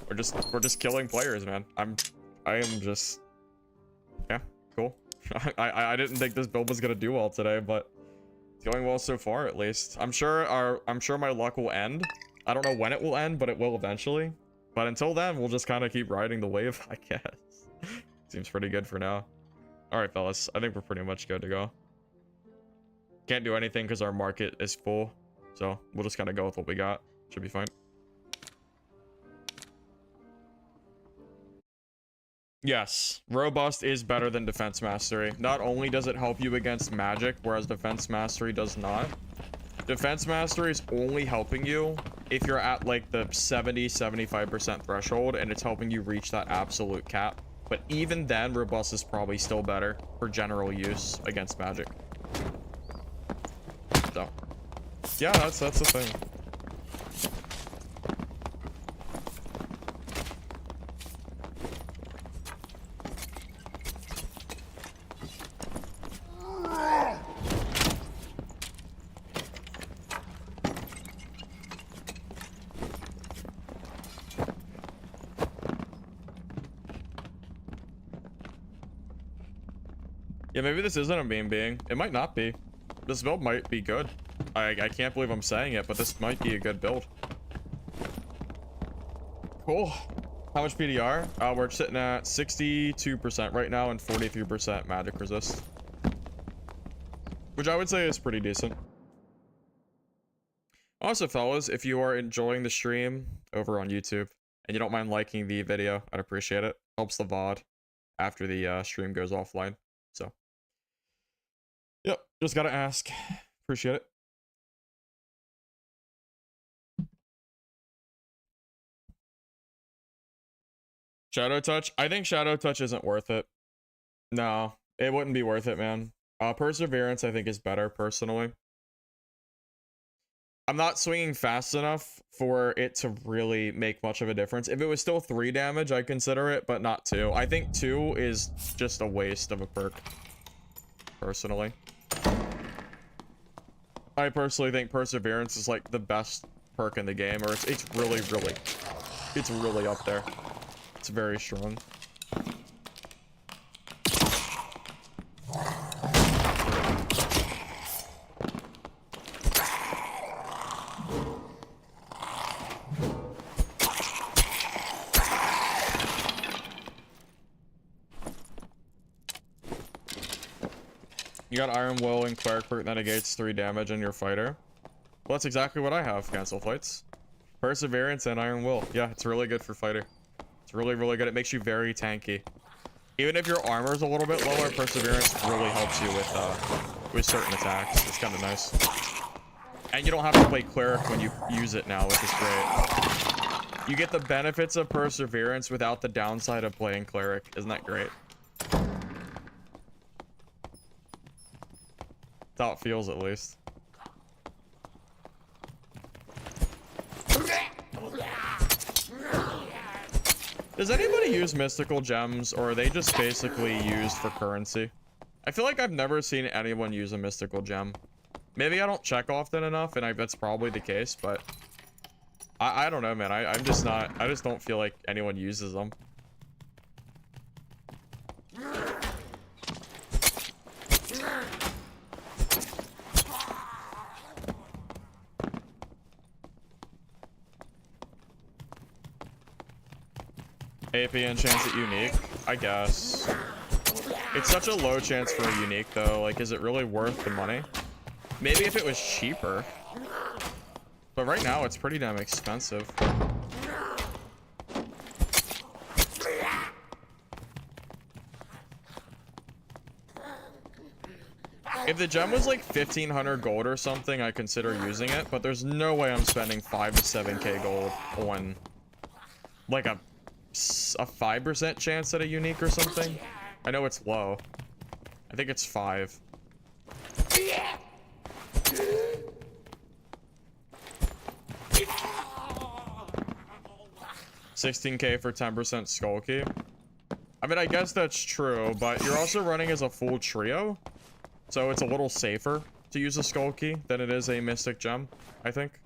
we're just killing players, man. I am just, yeah, cool. I didn't think this build was gonna do well today, but it's going well so far at least. I'm sure my luck will end. I don't know when it will end, but it will eventually. But until then, we'll just kind of keep riding the wave, I guess. Seems pretty good for now. All right, fellas. I think we're pretty much good to go. Can't do anything because our market is full. So we'll just kind of go with what we got. Should be fine. Yes, robust is better than defense mastery. Not only does it help you against magic, whereas defense mastery does not. Defense mastery is only helping you if you're at like the 70-75% threshold and it's helping you reach that absolute cap. But even then, robust is probably still better for general use against magic. So, yeah, that's the thing. Yeah, maybe this isn't a meme being. It might not be. This build might be good. I can't believe I'm saying it, but this might be a good build. Cool. How much PDR? We're sitting at 62% right now and 43% magic resist. Which I would say is pretty decent. Also, fellas, if you are enjoying the stream over on YouTube and you don't mind liking the video, I'd appreciate it. Helps the VOD after the stream goes offline. So, yep, just gotta ask. Appreciate it. Shadow Touch? I think Shadow Touch isn't worth it. No, it wouldn't be worth it, man. Perseverance, I think, is better, personally. I'm not swinging fast enough for it to really make much of a difference. If it was still 3 damage, I'd consider it, but not 2. I think 2 is just a waste of a perk, personally. I personally think Perseverance is like the best perk in the game, or it's really up there. It's very strong. You got Iron Will and Cleric perk that negates 3 damage on your fighter. Well, that's exactly what I have, Cancel Fights. Perseverance and Iron Will. Yeah, it's really good for fighter. It's really good. It makes you very tanky. Even if your armor is a little bit lower, Perseverance really helps you with certain attacks. It's kind of nice. And you don't have to play Cleric when you use it now, which is great. You get the benefits of Perseverance without the downside of playing Cleric. Isn't that great? That's how it feels, at least. Does anybody use mystical gems, or are they just basically used for currency? I feel like I've never seen anyone use a mystical gem. Maybe I don't check often enough, and that's probably the case, but I don't know, man. I just don't feel like anyone uses them. AP and chance at unique, I guess. It's such a low chance for a unique, though. Like, is it really worth the money? Maybe if it was cheaper. But right now, it's pretty damn expensive. If the gem was like 1,500 gold or something, I'd consider using it. But there's no way I'm spending 5 to 7k gold on like a 5% chance at a unique or something. I know it's low. I think it's 5. $16k for 10% skull key. I mean, I guess that's true, but you're also running as a full trio, so it's a little safer to use a skull key than it is a mystic gem, I think.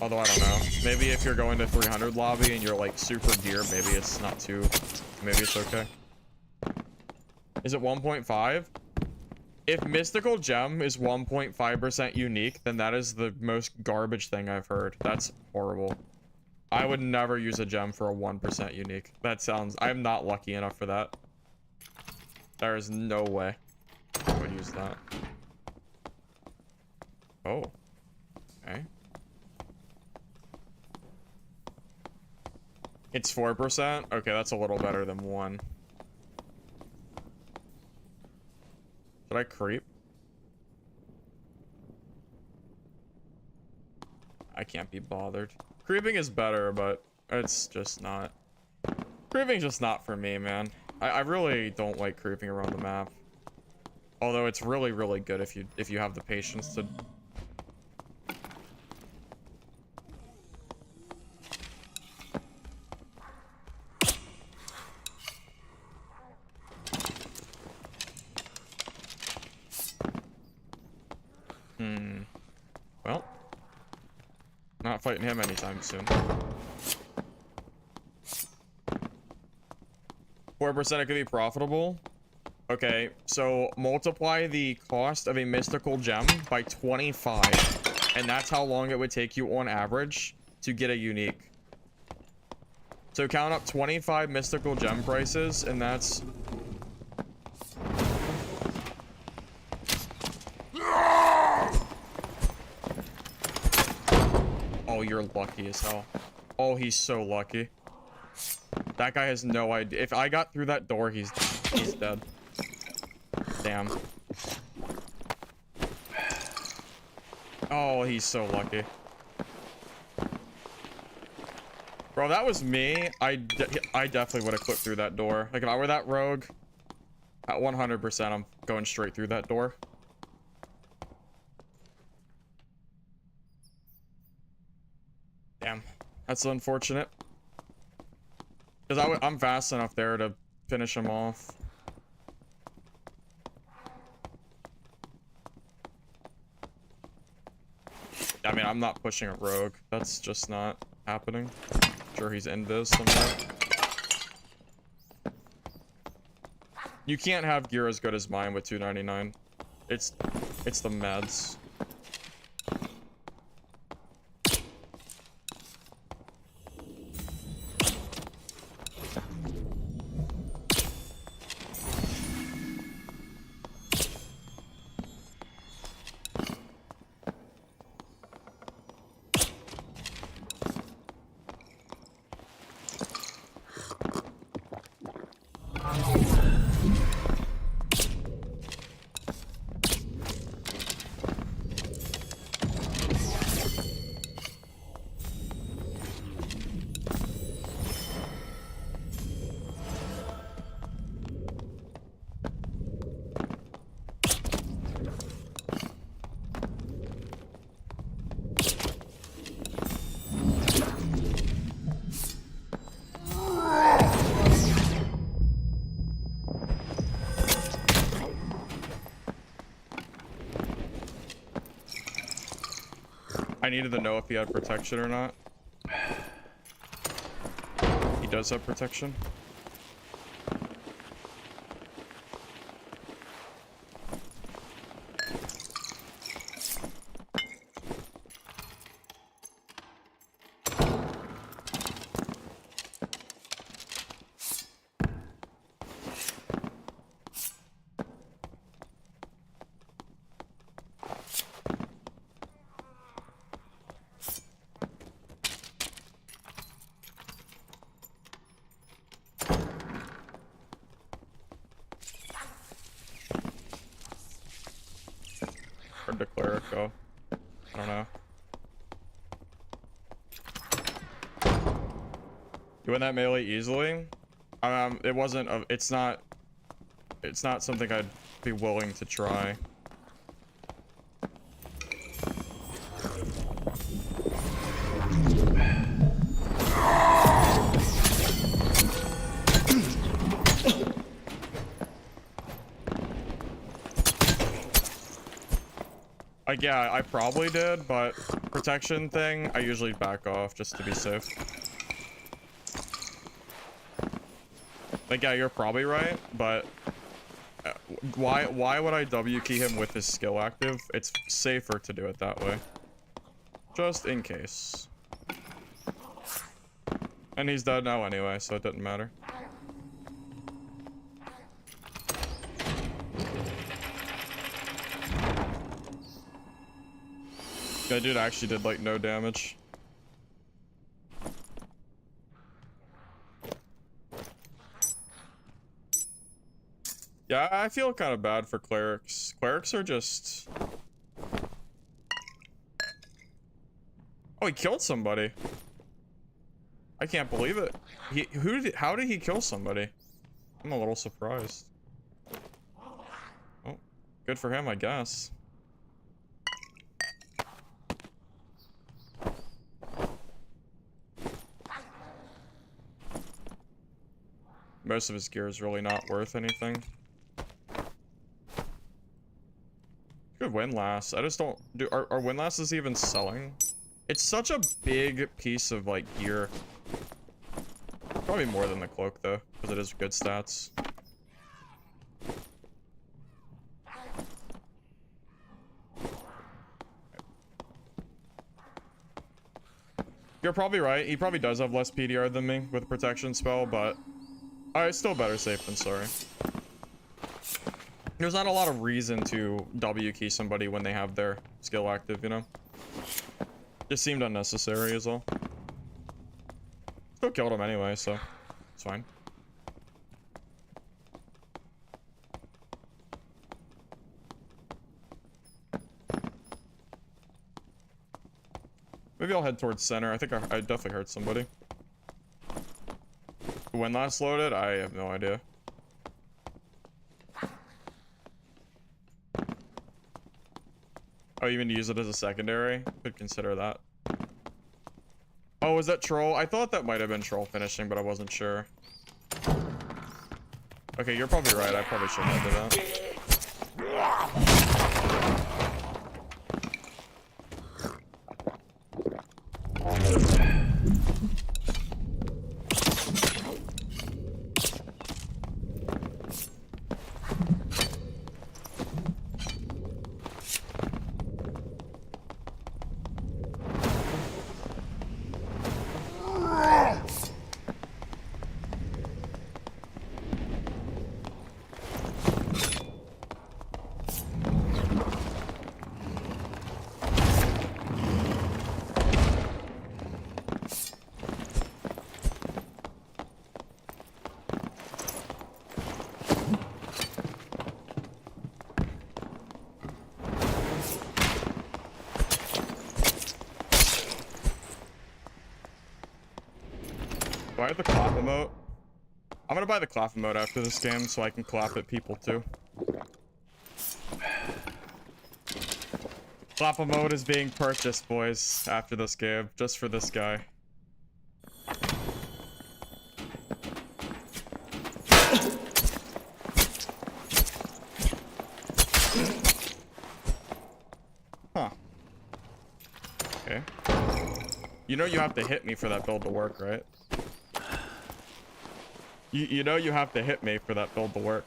Although, I don't know. Maybe if you're going to 300 lobby and you're, like, super geared, maybe it's not too... Maybe it's okay. Is it 1.5? If mystical gem is 1.5% unique, then that is the most garbage thing I've heard. That's horrible. I would never use a gem for a 1% unique. That sounds... I'm not lucky enough for that. There is no way I would use that. Oh. Okay. It's 4%? Okay, that's a little better than 1. Should I creep? I can't be bothered. Creeping is better, but it's just not. Creeping's just not for me, man. I really don't like creeping around the map. Although it's really, really good if you have the patience to. Well, not fighting him anytime soon. 4% it could be profitable. Okay, so multiply the cost of a mystical gem by 25, and that's how long it would take you on average to get a unique. So count up 25 mystical gem prices, and that's... Oh, you're lucky as hell. Oh, he's so lucky. That guy has no idea. If I got through that door, he's dead. Damn. Oh, he's so lucky. Bro, that was me. I definitely would have clipped through that door. Like, if I were that rogue, at 100%, I'm going straight through that door. Damn. That's unfortunate. Because I'm fast enough there to finish him off. I mean, I'm not pushing a rogue. That's just not happening. I'm sure he's in this somewhere. You can't have gear as good as mine with 299. It's the meds. I needed to know if he had protection or not. He does have protection. Or declare it, go. I don't know. You win that melee easily? It wasn't a, it's not something I'd be willing to try. Like, yeah, I probably did, but protection thing, I usually back off just to be safe. Like, yeah, you're probably right, but why would I W key him with his skill active? It's safer to do it that way. Just in case. And he's dead now anyway, so it didn't matter. That dude actually did like no damage. Yeah, I feel kind of bad for clerics. Clerics are just... Oh, he killed somebody. I can't believe it. How did he kill somebody? I'm a little surprised. Oh. Good for him, I guess. Most of his gear is really not worth anything. Good windlass. I just don't do. Are windlasses even selling? It's such a big piece of like gear. Probably more than the cloak though, because it is good stats. You're probably right. He probably does have less PDR than me with a protection spell, but still better safe than sorry. There's not a lot of reason to W key somebody when they have their skill active, you know? Just seemed unnecessary is all. Still killed him anyway, so it's fine. Maybe I'll head towards center. I think I definitely hurt somebody. When last loaded, I have no idea. Oh, you even use it as a secondary? Could consider that. Oh, was that troll? I thought that might have been troll finishing, but I wasn't sure. Okay, you're probably right. I probably shouldn't have done that. Do I have the clap emote? I'm gonna buy the clap emote after this game so I can clap at people too. Clap emote is being purchased, boys, after this game, just for this guy. Huh. Okay. You know you have to hit me for that build to work, right? You know you have to hit me for that build to work.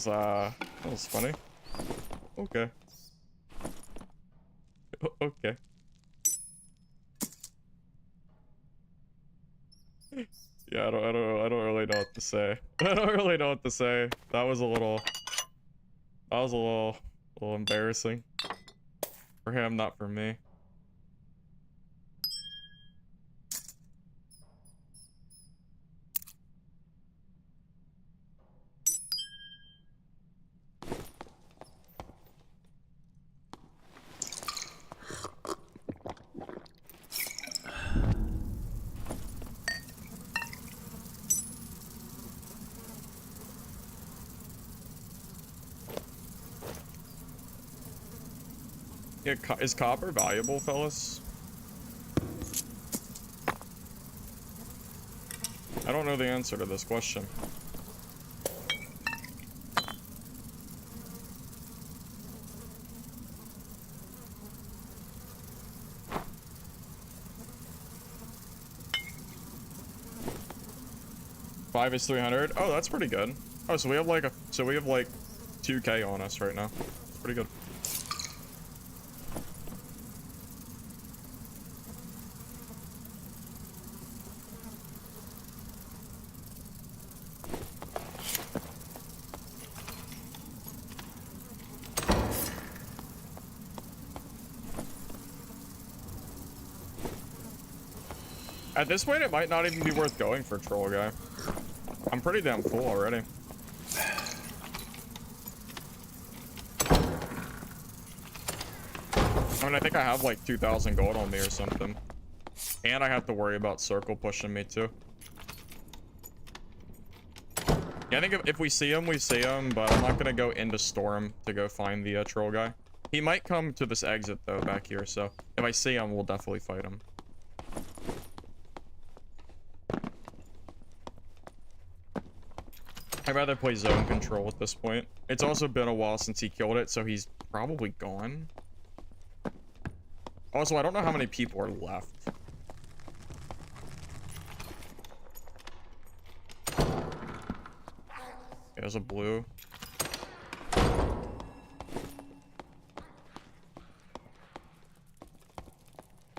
That was funny. Okay. Okay. Yeah, I don't really know what to say. I don't really know what to say. That was a little embarrassing. For him, not for me. Yeah, is copper valuable, fellas? I don't know the answer to this question. Five is 300. Oh, that's pretty good. Oh, so we have like 2K on us right now. It's pretty good. At this point, it might not even be worth going for troll guy. I'm pretty damn full already. I mean, I think I have like 2,000 gold on me or something. And I have to worry about circle pushing me too. Yeah, I think if we see him, we see him, but I'm not gonna go into storm to go find the troll guy. He might come to this exit though back here, so if I see him, we'll definitely fight him. I'd rather play zone control at this point. It's also been a while since he killed it, so he's probably gone. Also, I don't know how many people are left. There's a blue.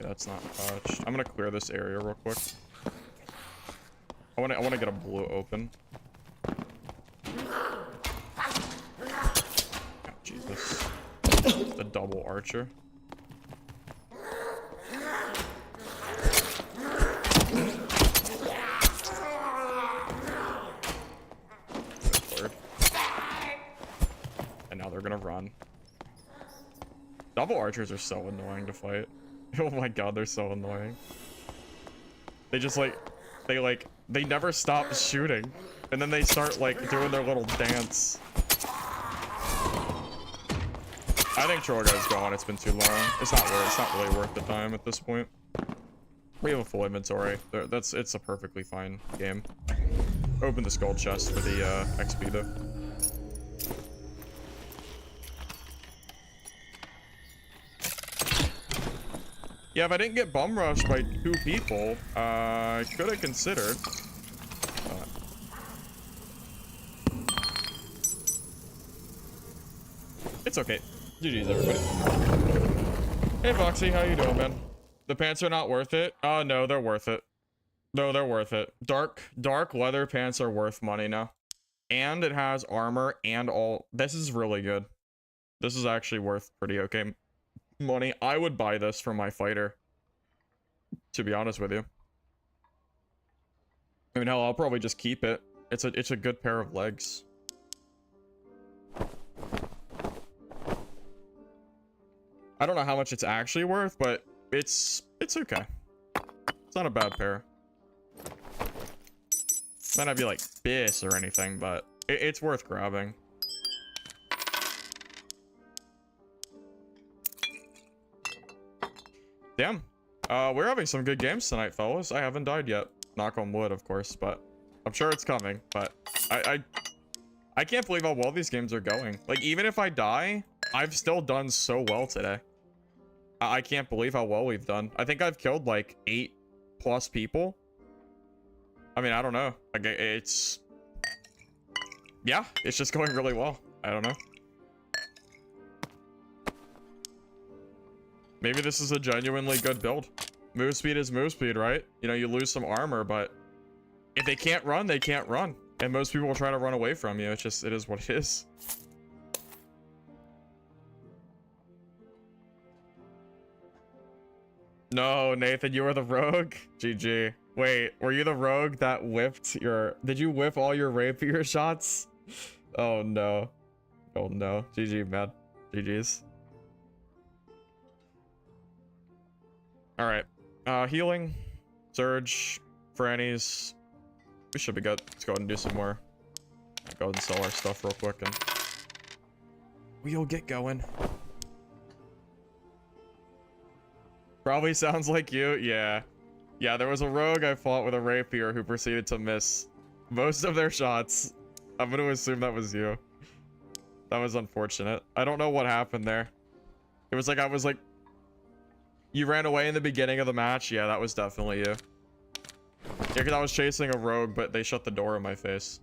Yeah, that's not touched. I'm gonna clear this area real quick. I wanna get a blue open. Oh, Jesus. The double archer. And now they're gonna run. Double archers are so annoying to fight. Oh my god, they're so annoying. They just they never stop shooting. And then they start like doing their little dance. I think troll guy's gone. It's been too long. It's not really worth the time at this point. We have a full inventory. It's a perfectly fine game. Open this gold chest for the XP though. Yeah, if I didn't get bum rushed by 2 people, I could have considered. It's okay. GG's, everybody. Hey, Foxy, how you doing, man? The pants are not worth it? Oh, no, they're worth it. No, they're worth it. Dark leather pants are worth money now. And it has armor and all. This is really good. This is actually worth pretty okay money. I would buy this for my fighter, to be honest with you. I mean, hell, I'll probably just keep it. It's a good pair of legs. I don't know how much it's actually worth, but it's okay. It's not a bad pair. Might not be like this or anything, but it's worth grabbing. Damn. We're having some good games tonight, fellas. I haven't died yet. Knock on wood, of course, but I'm sure it's coming. But I can't believe how well these games are going. Like, even if I die, I've still done so well today. I can't believe how well we've done. I think I've killed like 8+ people. I mean, I don't know. Like, yeah, it's just going really well. I don't know. Maybe this is a genuinely good build. Move speed is move speed, right? You know, you lose some armor, but if they can't run, they can't run. And most people will try to run away from you. It's just, it is what it is. No, Nathan, you were the rogue? GG. Wait, were you the rogue that whiffed your... Did you whiff all your rapier shots? Oh, no. Oh, no. GG, man. GG's. Alright. Healing. Surge. Frannies. We should be good. Let's go ahead and do some more. Go ahead and sell our stuff real quick and... we'll get going. Probably sounds like you. Yeah. Yeah, there was a rogue I fought with a rapier who proceeded to miss most of their shots. I'm going to assume that was you. That was unfortunate. I don't know what happened there. It was like, I was like... You ran away in the beginning of the match? Yeah, that was definitely you. Yeah, because I was chasing a rogue, but they shut the door in my face.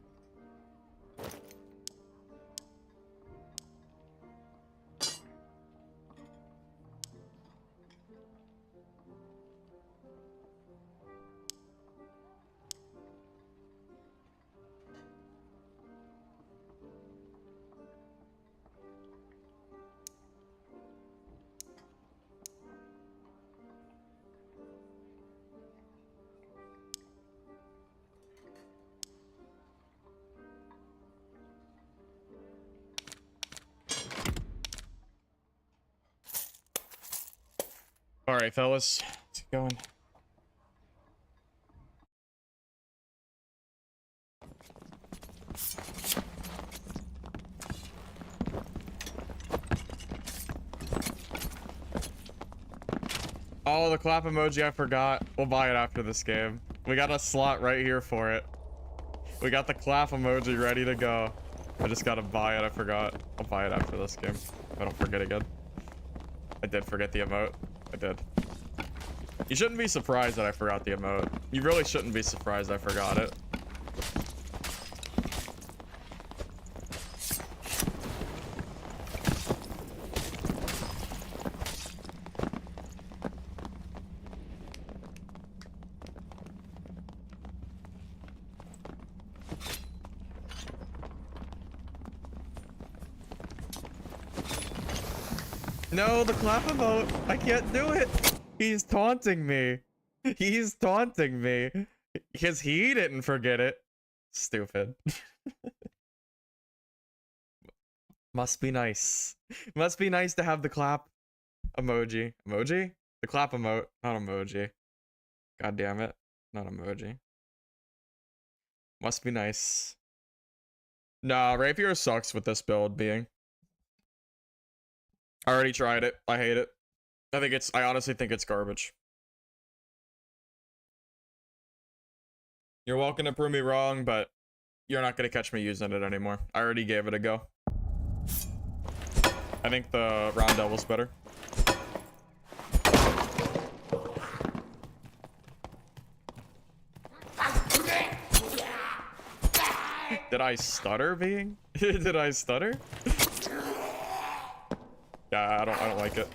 All right, fellas, let's get going. Oh, the clap emoji, I forgot. We'll buy it after this game. We got a slot right here for it. We got the clap emoji ready to go. I just gotta buy it, I forgot. I'll buy it after this game. I don't forget again. I did forget the emote. I did. You shouldn't be surprised that I forgot the emote. You really shouldn't be surprised I forgot it. No, the clap emote. I can't do it. He's taunting me. He's taunting me. Because he didn't forget it. Stupid. Must be nice. Must be nice to have the clap emoji. Emoji? The clap emote, not emoji. God damn it. Not emoji. Must be nice. Nah, Rapier sucks with this build being. I already tried it. I hate it. I honestly think it's garbage. You're welcome to prove me wrong, but you're not gonna catch me using it anymore. I already gave it a go. I think the Round Devil's better. Did I stutter, being? Did I stutter? Yeah, I don't like it.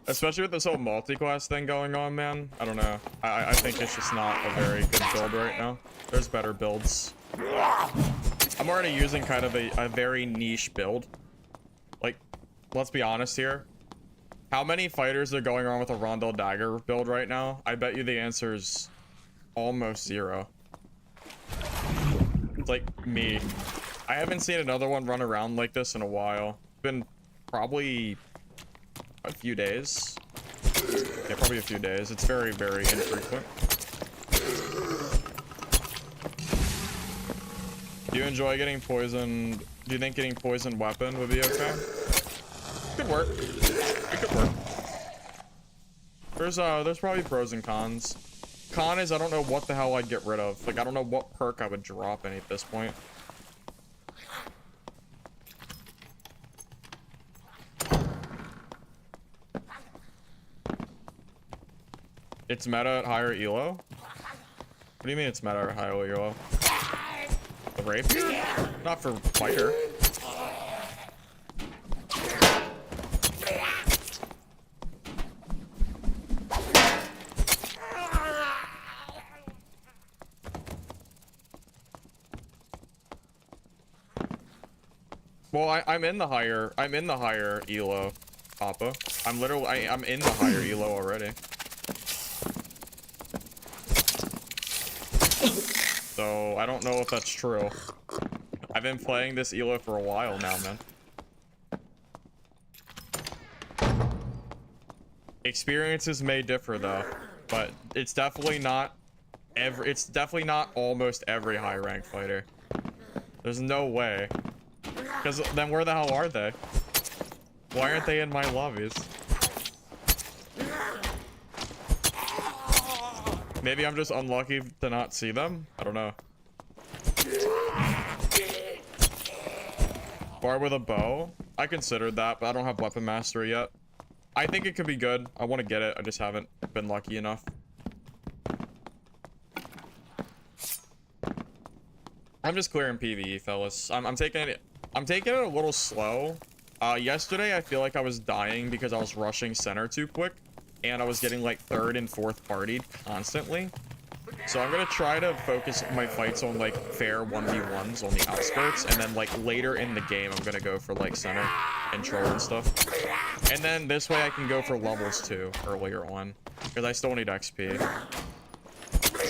Especially with this whole multi-class thing going on, man. I don't know. I think it's just not a very good build right now. There's better builds. I'm already using kind of a very niche build. Like, let's be honest here. How many fighters are going on with a Rondel Dagger build right now? I bet you the answer is almost 0. It's like me. I haven't seen another one run around like this in a while. It's been probably a few days. Yeah, probably a few days. It's very, very infrequent. Do you enjoy getting poisoned? Do you think getting poisoned weapon would be okay? Could work. It could work. There's probably pros and cons. Con is I don't know what the hell I'd get rid of. Like, I don't know what perk I would drop any at this point. It's meta at higher elo? What do you mean it's meta at higher elo? The rapier? Not for fighter. Well, I'm in the higher elo, Papa. I'm in the higher elo already. So I don't know if that's true. I've been playing this elo for a while now, man. Experiences may differ though, but it's definitely not almost every high rank fighter. There's no way. Because then where the hell are they? Why aren't they in my lobbies? Maybe I'm just unlucky to not see them? I don't know. Bar with a bow? I considered that, but I don't have weapon mastery yet. I think it could be good. I want to get it. I just haven't been lucky enough. I'm just clearing PvE, fellas. I'm taking it a little slow. Yesterday I feel like I was dying because I was rushing center too quick, and I was getting like 3rd and 4th partied constantly. So I'm gonna try to focus my fights on like fair 1v1s on the outskirts, and then like later in the game I'm gonna go for like center and troll and stuff. And then this way I can go for levels too earlier on, because I still need XP.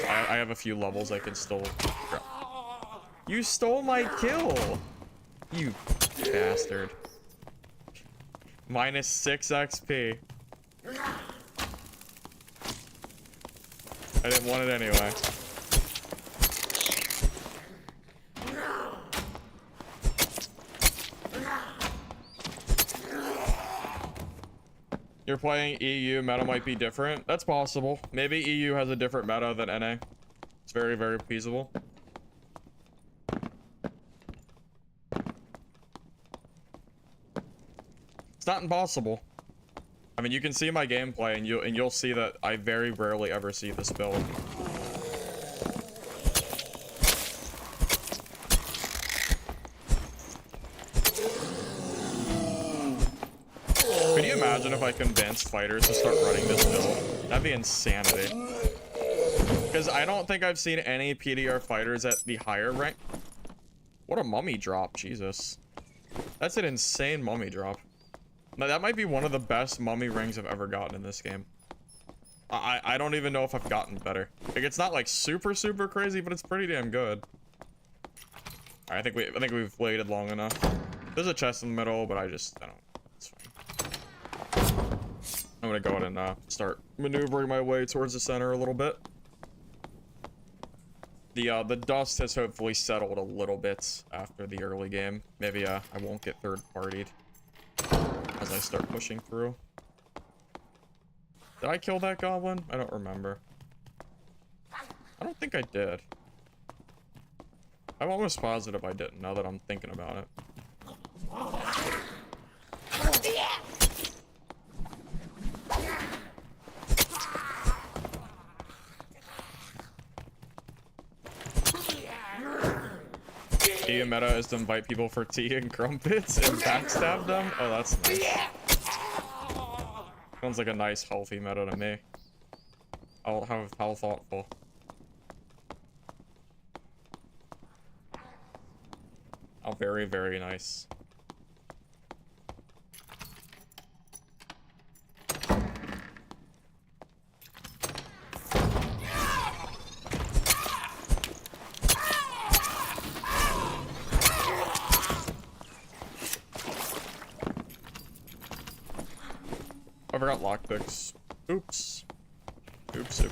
I have a few levels I can still grab. You stole my kill, you bastard. Minus 6 XP. I didn't want it anyway. You're playing EU, meta might be different. That's possible. Maybe EU has a different meta than NA. It's very, very feasible. It's not impossible. I mean, you can see my gameplay, and you'll see that I very rarely ever see this build. Can you imagine if I convinced fighters to start running this build? That'd be insanity. Because I don't think I've seen any PDR fighters at the higher rank. What a mummy drop, Jesus. That's an insane mummy drop. Now, that might be one of the best mummy rings I've ever gotten in this game. I don't even know if I've gotten better. Like, it's not like super crazy, but it's pretty damn good. All right, I think we've waited long enough. There's a chest in the middle, but I don't. It's fine. I'm gonna go ahead and start maneuvering my way towards the center a little bit. The dust has hopefully settled a little bit after the early game. Maybe I won't get third partied as I start pushing through. Did I kill that goblin? I don't remember. I don't think I did. I'm almost positive I didn't, now that I'm thinking about it. EU meta is to invite people for tea and crumpets and backstab them? Oh, that's nice. Sounds like a nice, healthy meta to me. How thoughtful. Oh, very, very nice. I forgot lockpicks. Oops. Oops.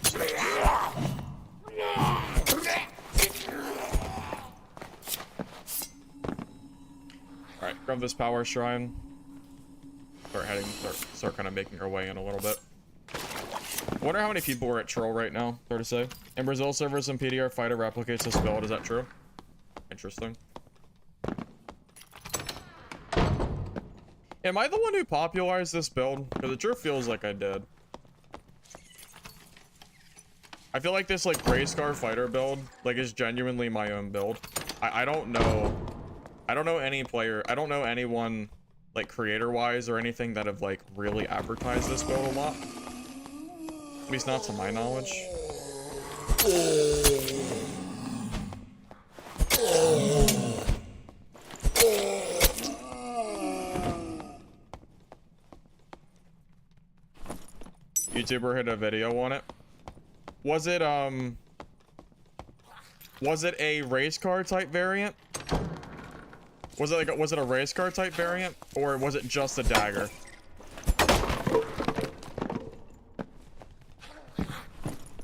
Alright, grab this power shrine. Start kind of making our way in a little bit. I wonder how many people are at Troll right now, fair to say. In Brazil servers, some PDR fighter replicates this build, is that true? Interesting. Am I the one who popularized this build? Because it sure feels like I did. I feel like this like gray scar fighter build like is genuinely my own build. I don't know any player. I don't know anyone like creator wise or anything that have like really advertised this build a lot. At least not to my knowledge. YouTuber hit a video on it. Was it a race car type variant? Was it a race car type variant, or was it just a dagger?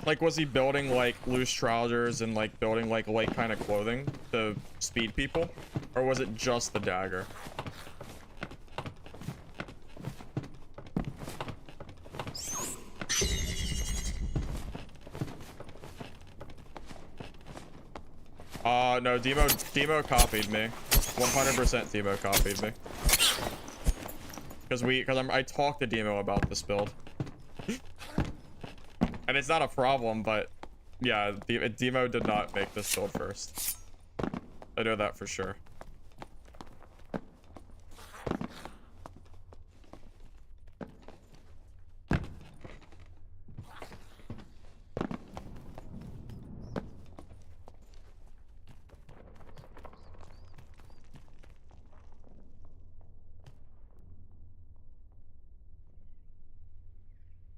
Like, was he building like loose trousers and like building like light kind of clothing to speed people, or was it just the dagger? No, Demo copied me. 100% Demo copied me. Because I talked to Demo about this build. And it's not a problem, but yeah, Demo did not make this build first. I know that for sure.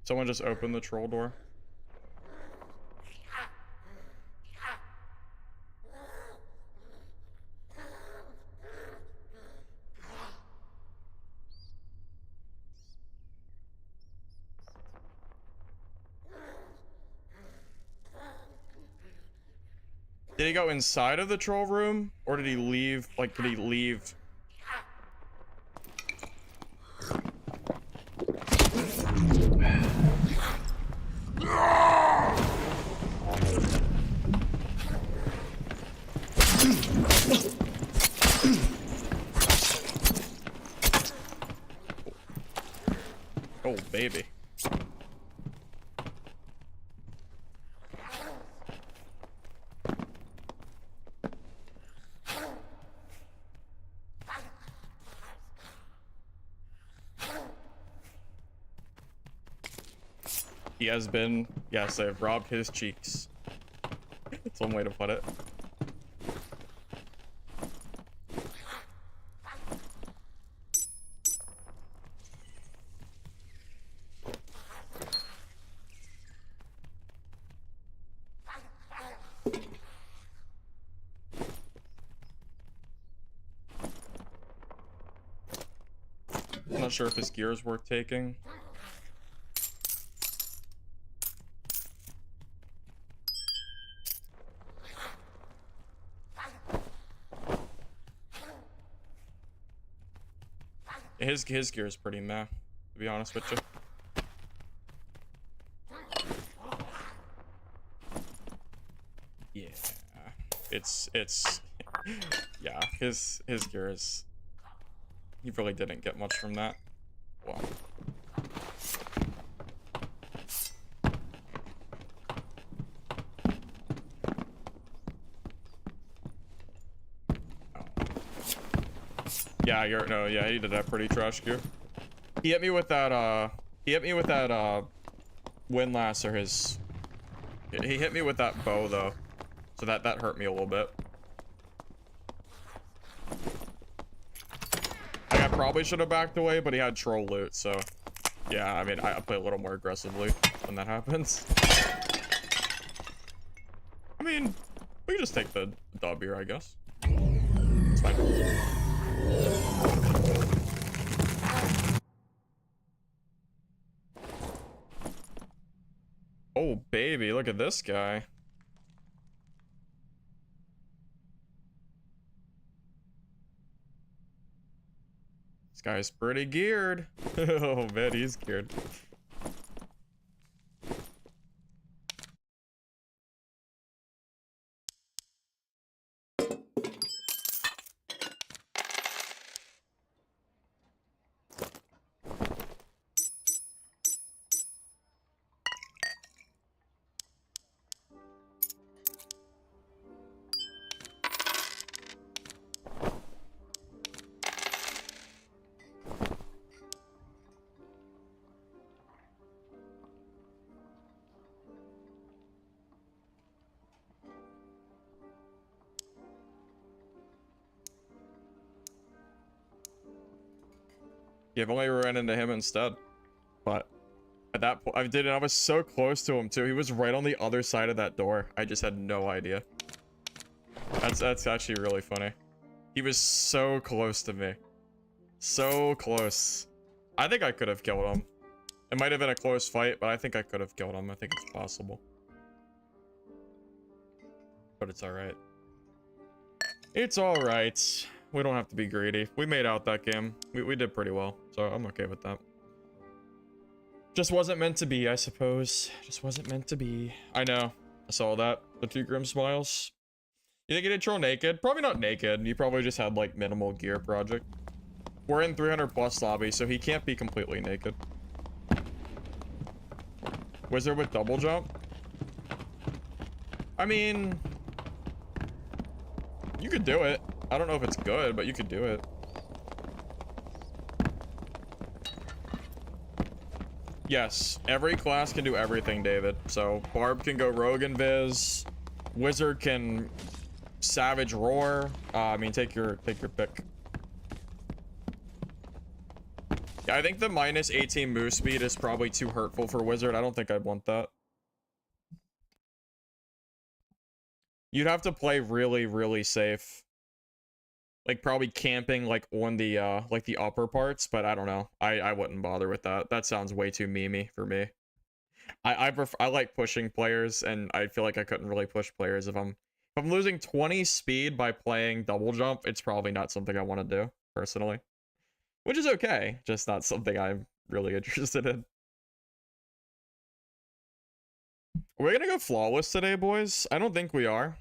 Someone just opened the troll door. Did he go inside of the troll room? Or did he leave? Like, did he leave? Oh, baby. He has been, yes, I've robbed his cheeks. That's one way to put it. I'm not sure if his gear is worth taking. His gear is pretty meh, to be honest with you. Yeah, it's yeah, his gear is, he really didn't get much from that. Well, yeah, yeah, he did that pretty trash gear. He hit me with that windlass, or he hit me with that bow though. So that hurt me a little bit. Like, I probably should have backed away, but he had troll loot, so yeah, I mean, I play a little more aggressively when that happens. I mean, we can just take the dub here, I guess. It's fine. Oh, baby, look at this guy. This guy's pretty geared. Oh, man, he's geared. Yeah, if only we ran into him instead. But at that point, I was so close to him too. He was right on the other side of that door. I just had no idea. That's actually really funny. He was so close to me. So close. I think I could have killed him. It might have been a close fight, but I think I could have killed him. I think it's possible. But it's alright. It's alright. We don't have to be greedy. We made out that game. We did pretty well, so I'm okay with that. Just wasn't meant to be, I suppose. Just wasn't meant to be. I know. I saw that. The 2 grim smiles. You think he did troll naked? Probably not naked. He probably just had, like, minimal gear project. We're in 300 plus lobby, so he can't be completely naked. Wizard with double jump? I mean, you could do it. I don't know if it's good, but you could do it. Yes, every class can do everything, David. So Barb can go Rogue and Viz. Wizard can Savage Roar. I mean, take your pick. Yeah, I think the minus 18 move speed is probably too hurtful for Wizard. I don't think I'd want that. You'd have to play really, really safe. Like probably camping like on the upper parts, but I don't know. I wouldn't bother with that. That sounds way too memey for me. I like pushing players, and I feel like I couldn't really push players if I'm losing 20 speed by playing double jump. It's probably not something I want to do personally, which is okay. Just not something I'm really interested in. Are we gonna go flawless today, boys? I don't think we are.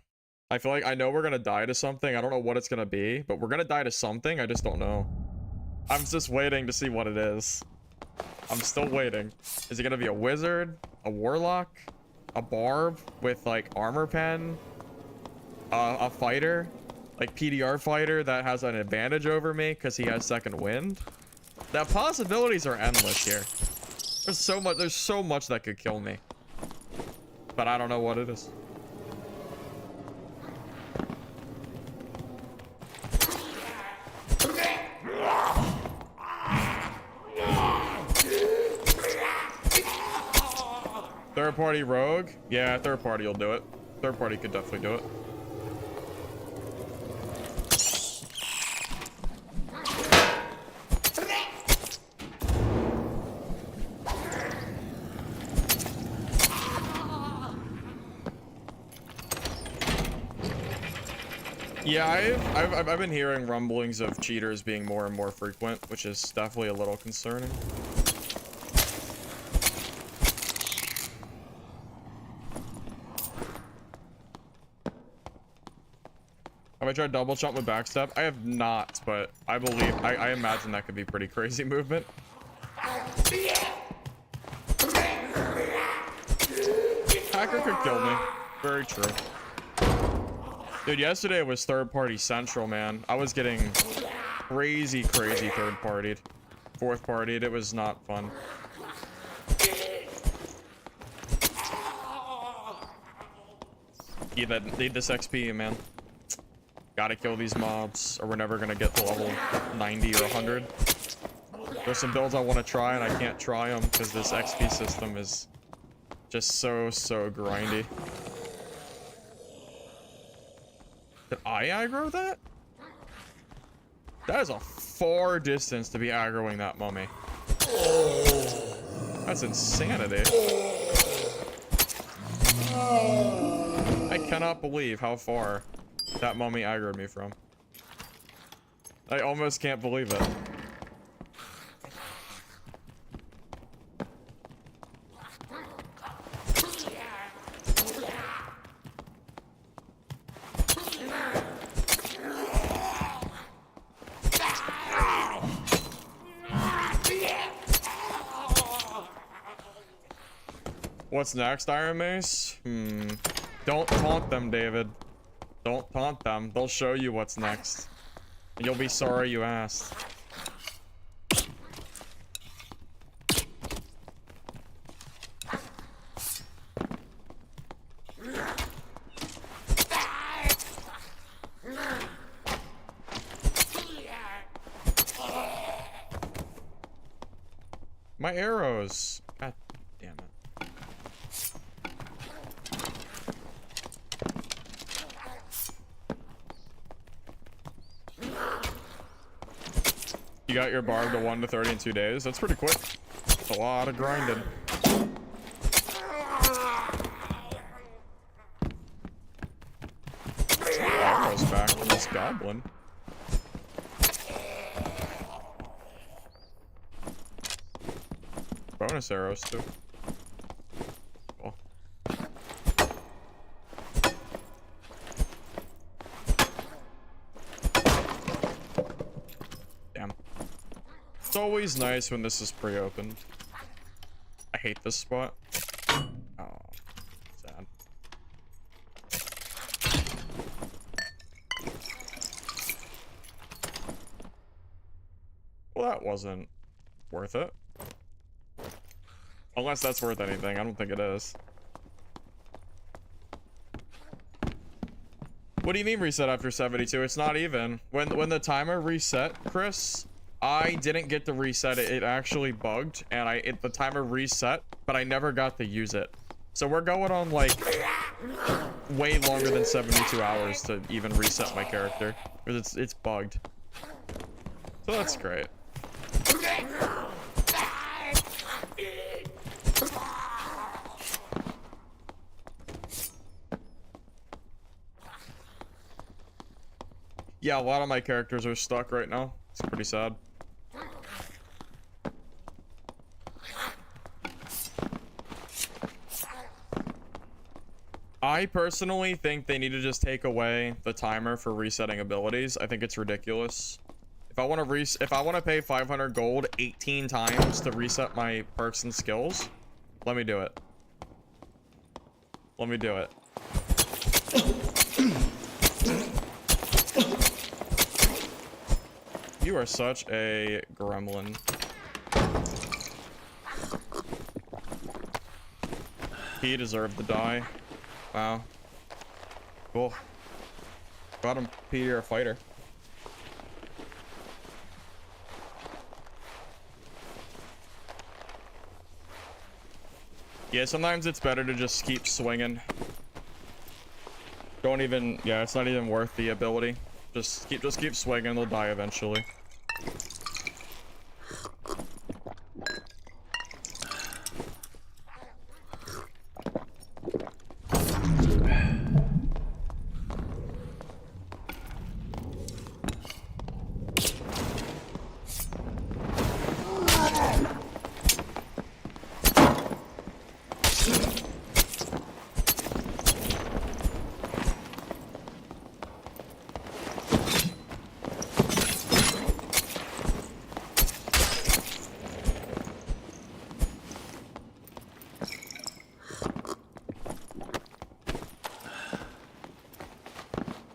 I feel like I know we're gonna die to something. I don't know what it's gonna be, but we're gonna die to something. I just don't know. I'm just waiting to see what it is. I'm still waiting. Is it gonna be a wizard, a warlock, a barb with like armor pen, a fighter, like PDR fighter that has an advantage over me because he has second wind? The possibilities are endless here. There's so much that could kill me, but I don't know what it is. Third party rogue? Yeah, third party will do it. Third party could definitely do it. Yeah, I've been hearing rumblings of cheaters being more and more frequent, which is definitely a little concerning. Have I tried double jump with backstep? I have not, but I imagine that could be pretty crazy movement. Hacker could kill me. Very true. Dude, yesterday was third party central, man. I was getting crazy third partied. Fourth partied. It was not fun. Need this XP, man. Gotta kill these mobs, or we're never gonna get to level 90 or 100. There's some builds I want to try, and I can't try them because this XP system is just so grindy. Did I aggro that? That is a far distance to be aggroing that mummy. That's insanity. I cannot believe how far that mummy aggroed me from. I almost can't believe it. What's next, Iron Mace? Don't taunt them, David. Don't taunt them. They'll show you what's next. You'll be sorry you asked. My arrows. God damn it. You got your barb to 1 to 30 in 2 days. That's pretty quick. That's a lot of grinding. Arrows back from this goblin. Bonus arrows too. Cool. Damn. It's always nice when this is pre-opened. I hate this spot. Oh, sad. Well, that wasn't worth it. Unless that's worth anything. I don't think it is. What do you mean reset after 72? It's not even. When the timer reset, Chris, I didn't get to reset it. It actually bugged, and the timer reset, but I never got to use it. So we're going on like way longer than 72 hours to even reset my character, because it's bugged. So that's great. Yeah, a lot of my characters are stuck right now. It's pretty sad. I personally think they need to just take away the timer for resetting abilities. I think it's ridiculous. If I want to pay 500 gold 18 times to reset my perks and skills, let me do it. Let me do it. You are such a gremlin. He deserved to die. Wow. Cool. Got him, PDR fighter. Yeah, sometimes it's better to just keep swinging. Don't even, yeah, it's not even worth the ability. Just keep swinging, they'll die eventually.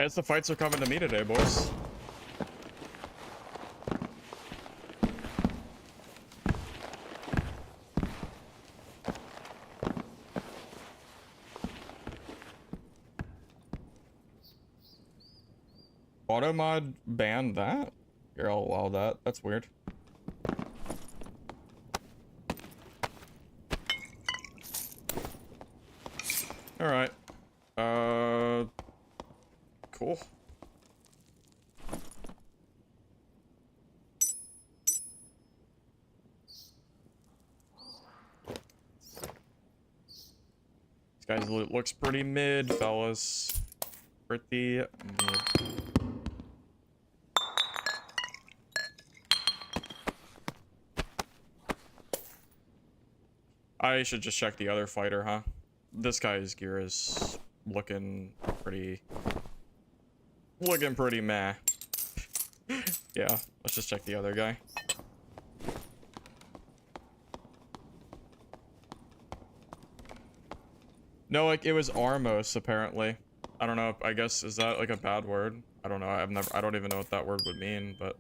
As the fights are coming to me today, boys. Auto mod banned that? Here, I'll allow that. That's weird. Alright. Cool. This guy's loot looks pretty mid, fellas. Pretty mid. I should just check the other fighter, huh? This guy's gear is looking pretty meh. Yeah, let's just check the other guy. No, like it was Armos apparently. I don't know, I guess is that like a bad word? I don't know. I don't even know what that word would mean, but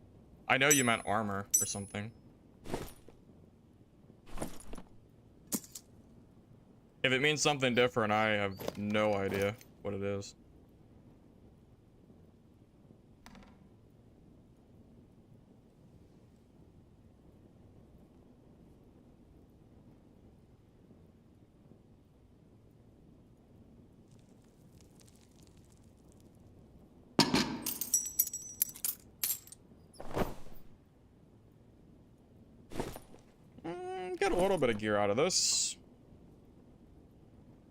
I know you meant armor or something. If it means something different, I have no idea what it is. Get a little bit of gear out of this.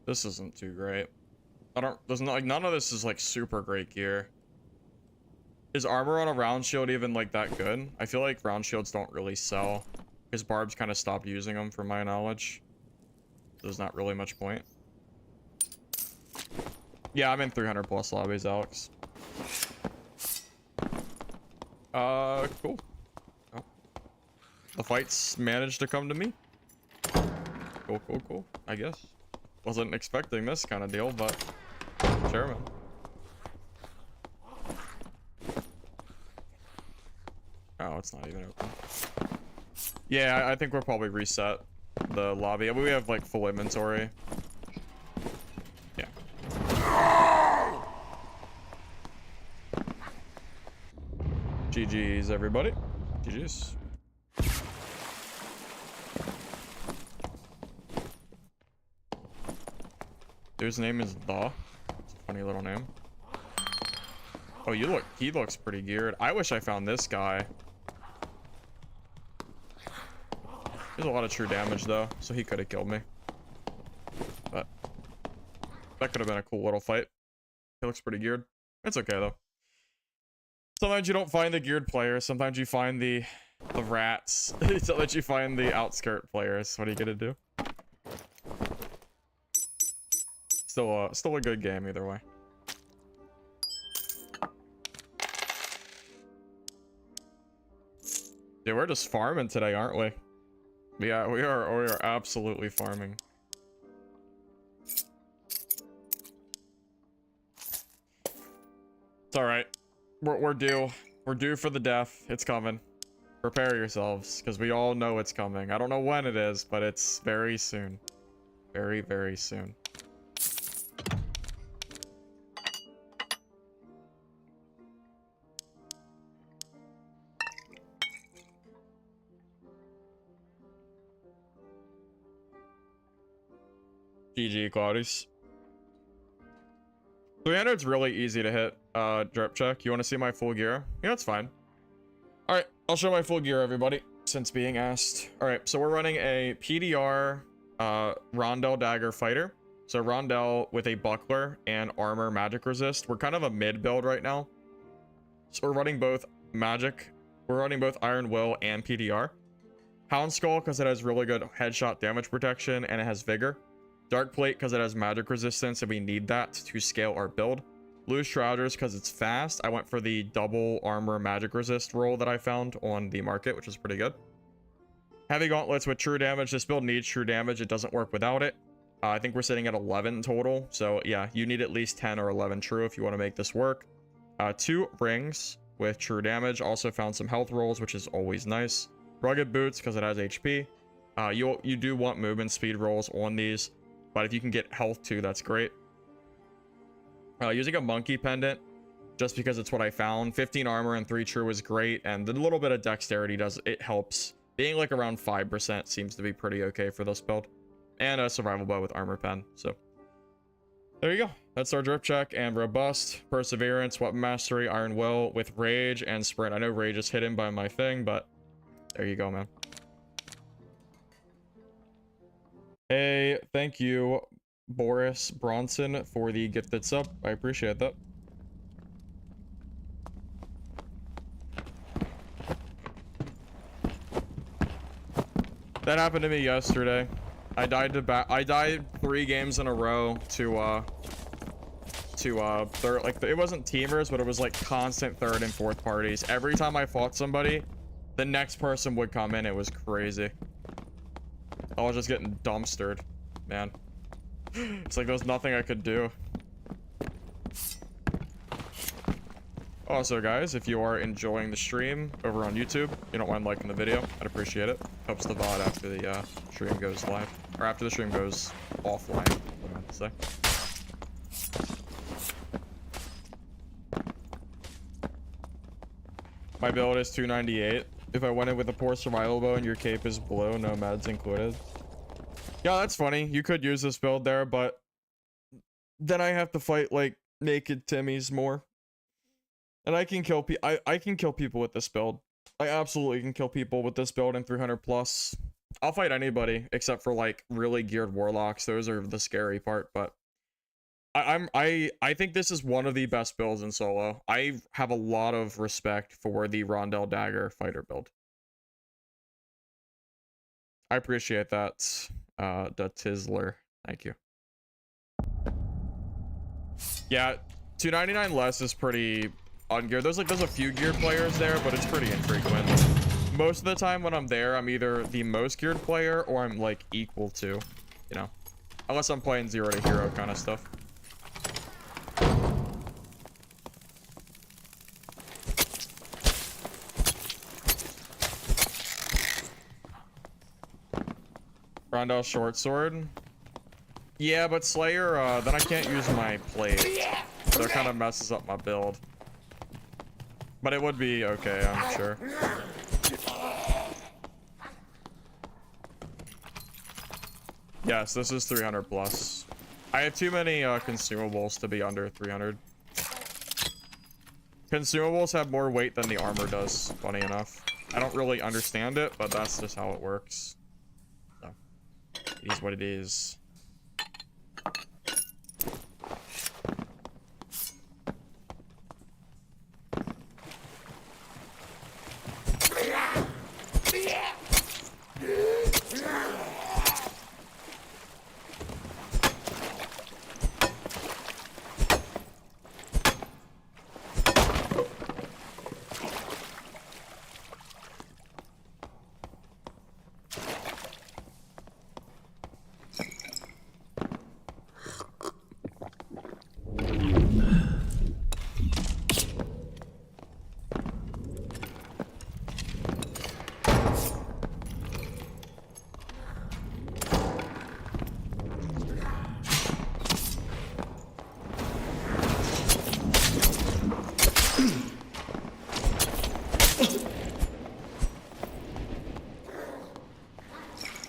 This isn't too great. None of this is like super great gear. Is armor on a round shield even like that good? I feel like round shields don't really sell. Because Barb's kind of stopped using them from my knowledge. There's not really much point. Yeah, I'm in 300 plus lobbies, Alex. Cool. Oh. The fights managed to come to me. Cool. I guess. Wasn't expecting this kind of deal, but sure, man. Oh, it's not even open. Yeah, I think we'll probably reset the lobby. We have like full inventory. Yeah. GG's, everybody. GG's. Dude's name is The. It's a funny little name. Oh, he looks pretty geared. I wish I found this guy. There's a lot of true damage though, so he could have killed me. But that could have been a cool little fight. He looks pretty geared. It's okay though. Sometimes you don't find the geared players. Sometimes you find the rats. Sometimes you find the outskirt players. What are you gonna do? Still a good game either way. Dude, we're just farming today, aren't we? Yeah, we are absolutely farming. It's all right. We're due. We're due for the death. It's coming. Prepare yourselves, because we all know it's coming. I don't know when it is, but it's very soon. Very, very soon. GG, Claudius. 300's really easy to hit, drip check. You want to see my full gear? Yeah, that's fine. All right, I'll show my full gear, everybody, since being asked. All right, so we're running a PDR Rondel Dagger Fighter. So Rondel with a buckler and armor magic resist. We're kind of a mid build right now. So we're running both magic. We're running both Iron Will and PDR. Hound Skull because it has really good headshot damage protection and it has vigor. Dark Plate because it has magic resistance and we need that to scale our build. Loose Trousers because it's fast. I went for the double armor magic resist roll that I found on the market, which is pretty good. Heavy Gauntlets with true damage. This build needs true damage. It doesn't work without it. I think we're sitting at 11 total. So yeah, you need at least 10 or 11 true if you want to make this work. 2 rings with true damage. Also found some health rolls, which is always nice. Rugged Boots because it has HP. You do want movement speed rolls on these. But if you can get health too, that's great. Using a monkey pendant, just because it's what I found. 15 armor and 3 true is great. And the little bit of dexterity it helps. Being like around 5% seems to be pretty okay for this build. And a survival bow with armor pen. So there you go. That's our drip check and robust, perseverance, weapon mastery, iron will with rage and sprint. I know rage is hidden by my thing, but there you go, man. Hey, thank you, Boris Bronson, for the gifted sub. I appreciate that. That happened to me yesterday. I died 3 games in a row to third, like it wasn't teamers, but it was like constant third and fourth parties. Every time I fought somebody, the next person would come in. It was crazy. I was just getting dumpstered, man. It's like there was nothing I could do. Also, guys, if you are enjoying the stream over on YouTube, you don't mind liking the video, I'd appreciate it. Helps the VOD after the stream goes live, or after the stream goes offline, what I meant to say. My build is 298. If I went in with a poor survival bow and your cape is blue, no meds included. Yeah, that's funny. You could use this build there, but then I have to fight like naked Timmys more. And I can kill I can kill people with this build. I absolutely can kill people with this build in 300 plus. I'll fight anybody except for like really geared warlocks. Those are the scary part, but I think this is one of the best builds in solo. I have a lot of respect for the Rondel Dagger fighter build. I appreciate that, the Tizzler. Thank you. Yeah, 299 less is pretty ungeared. There's a few geared players there, but it's pretty infrequent. Most of the time when I'm there, I'm either the most geared player or I'm like equal to, you know, unless I'm playing 0 to hero kind of stuff. Rondel short sword. Yeah, but Slayer, then I can't use my plate. So it kind of messes up my build. But it would be okay, I'm sure. Yes, this is 300 plus. I have too many consumables to be under 300. Consumables have more weight than the armor does, funny enough. I don't really understand it, but that's just how it works. So, it is what it is.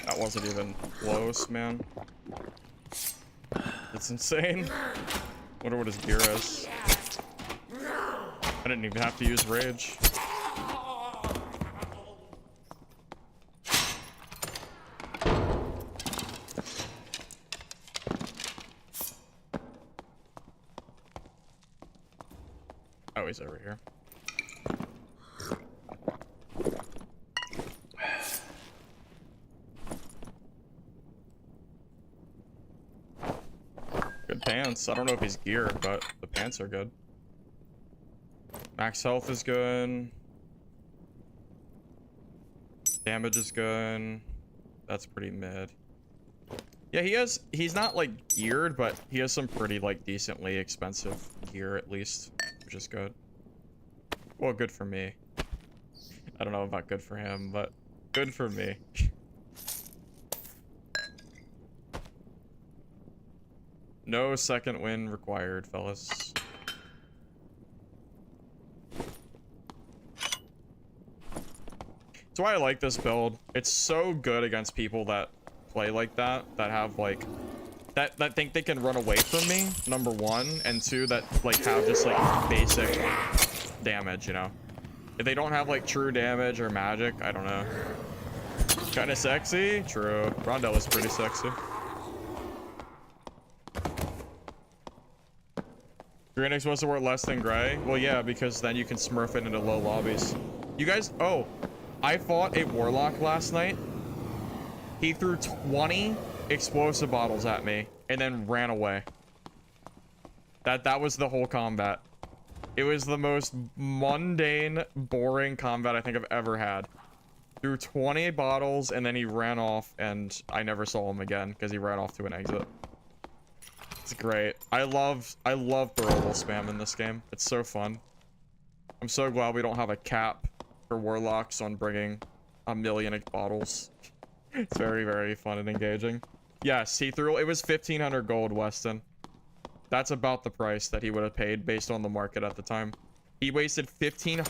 That wasn't even close, man. It's insane. Wonder what his gear is. I didn't even have to use rage. Oh, he's over here. Good pants. I don't know if he's geared, but the pants are good. Max health is good. Damage is good. That's pretty mid. Yeah, he's not like geared, but he has some pretty like decently expensive gear at least, which is good. Well, good for me. I don't know about good for him, but good for me. No second win required, fellas. That's why I like this build. It's so good against people that play like that have like that think they can run away from me, number one, and two, that like have just like basic damage, you know. If they don't have like true damage or magic, I don't know. Kind of sexy? True. Rondell is pretty sexy. Green is supposed to work less than gray? Well, yeah, because then you can smurf it into low lobbies. You guys, oh, I fought a warlock last night. He threw 20 explosive bottles at me and then ran away. That was the whole combat. It was the most mundane, boring combat I think I've ever had. Threw 20 bottles and then he ran off, and I never saw him again because he ran off to an exit. It's great. I love throwable spam in this game. It's so fun. I'm so glad we don't have a cap for warlocks on bringing a million bottles. It's very, very fun and engaging. Yes, he threw, it was 1,500 gold, Weston. That's about the price that he would have paid based on the market at the time. He wasted 1,500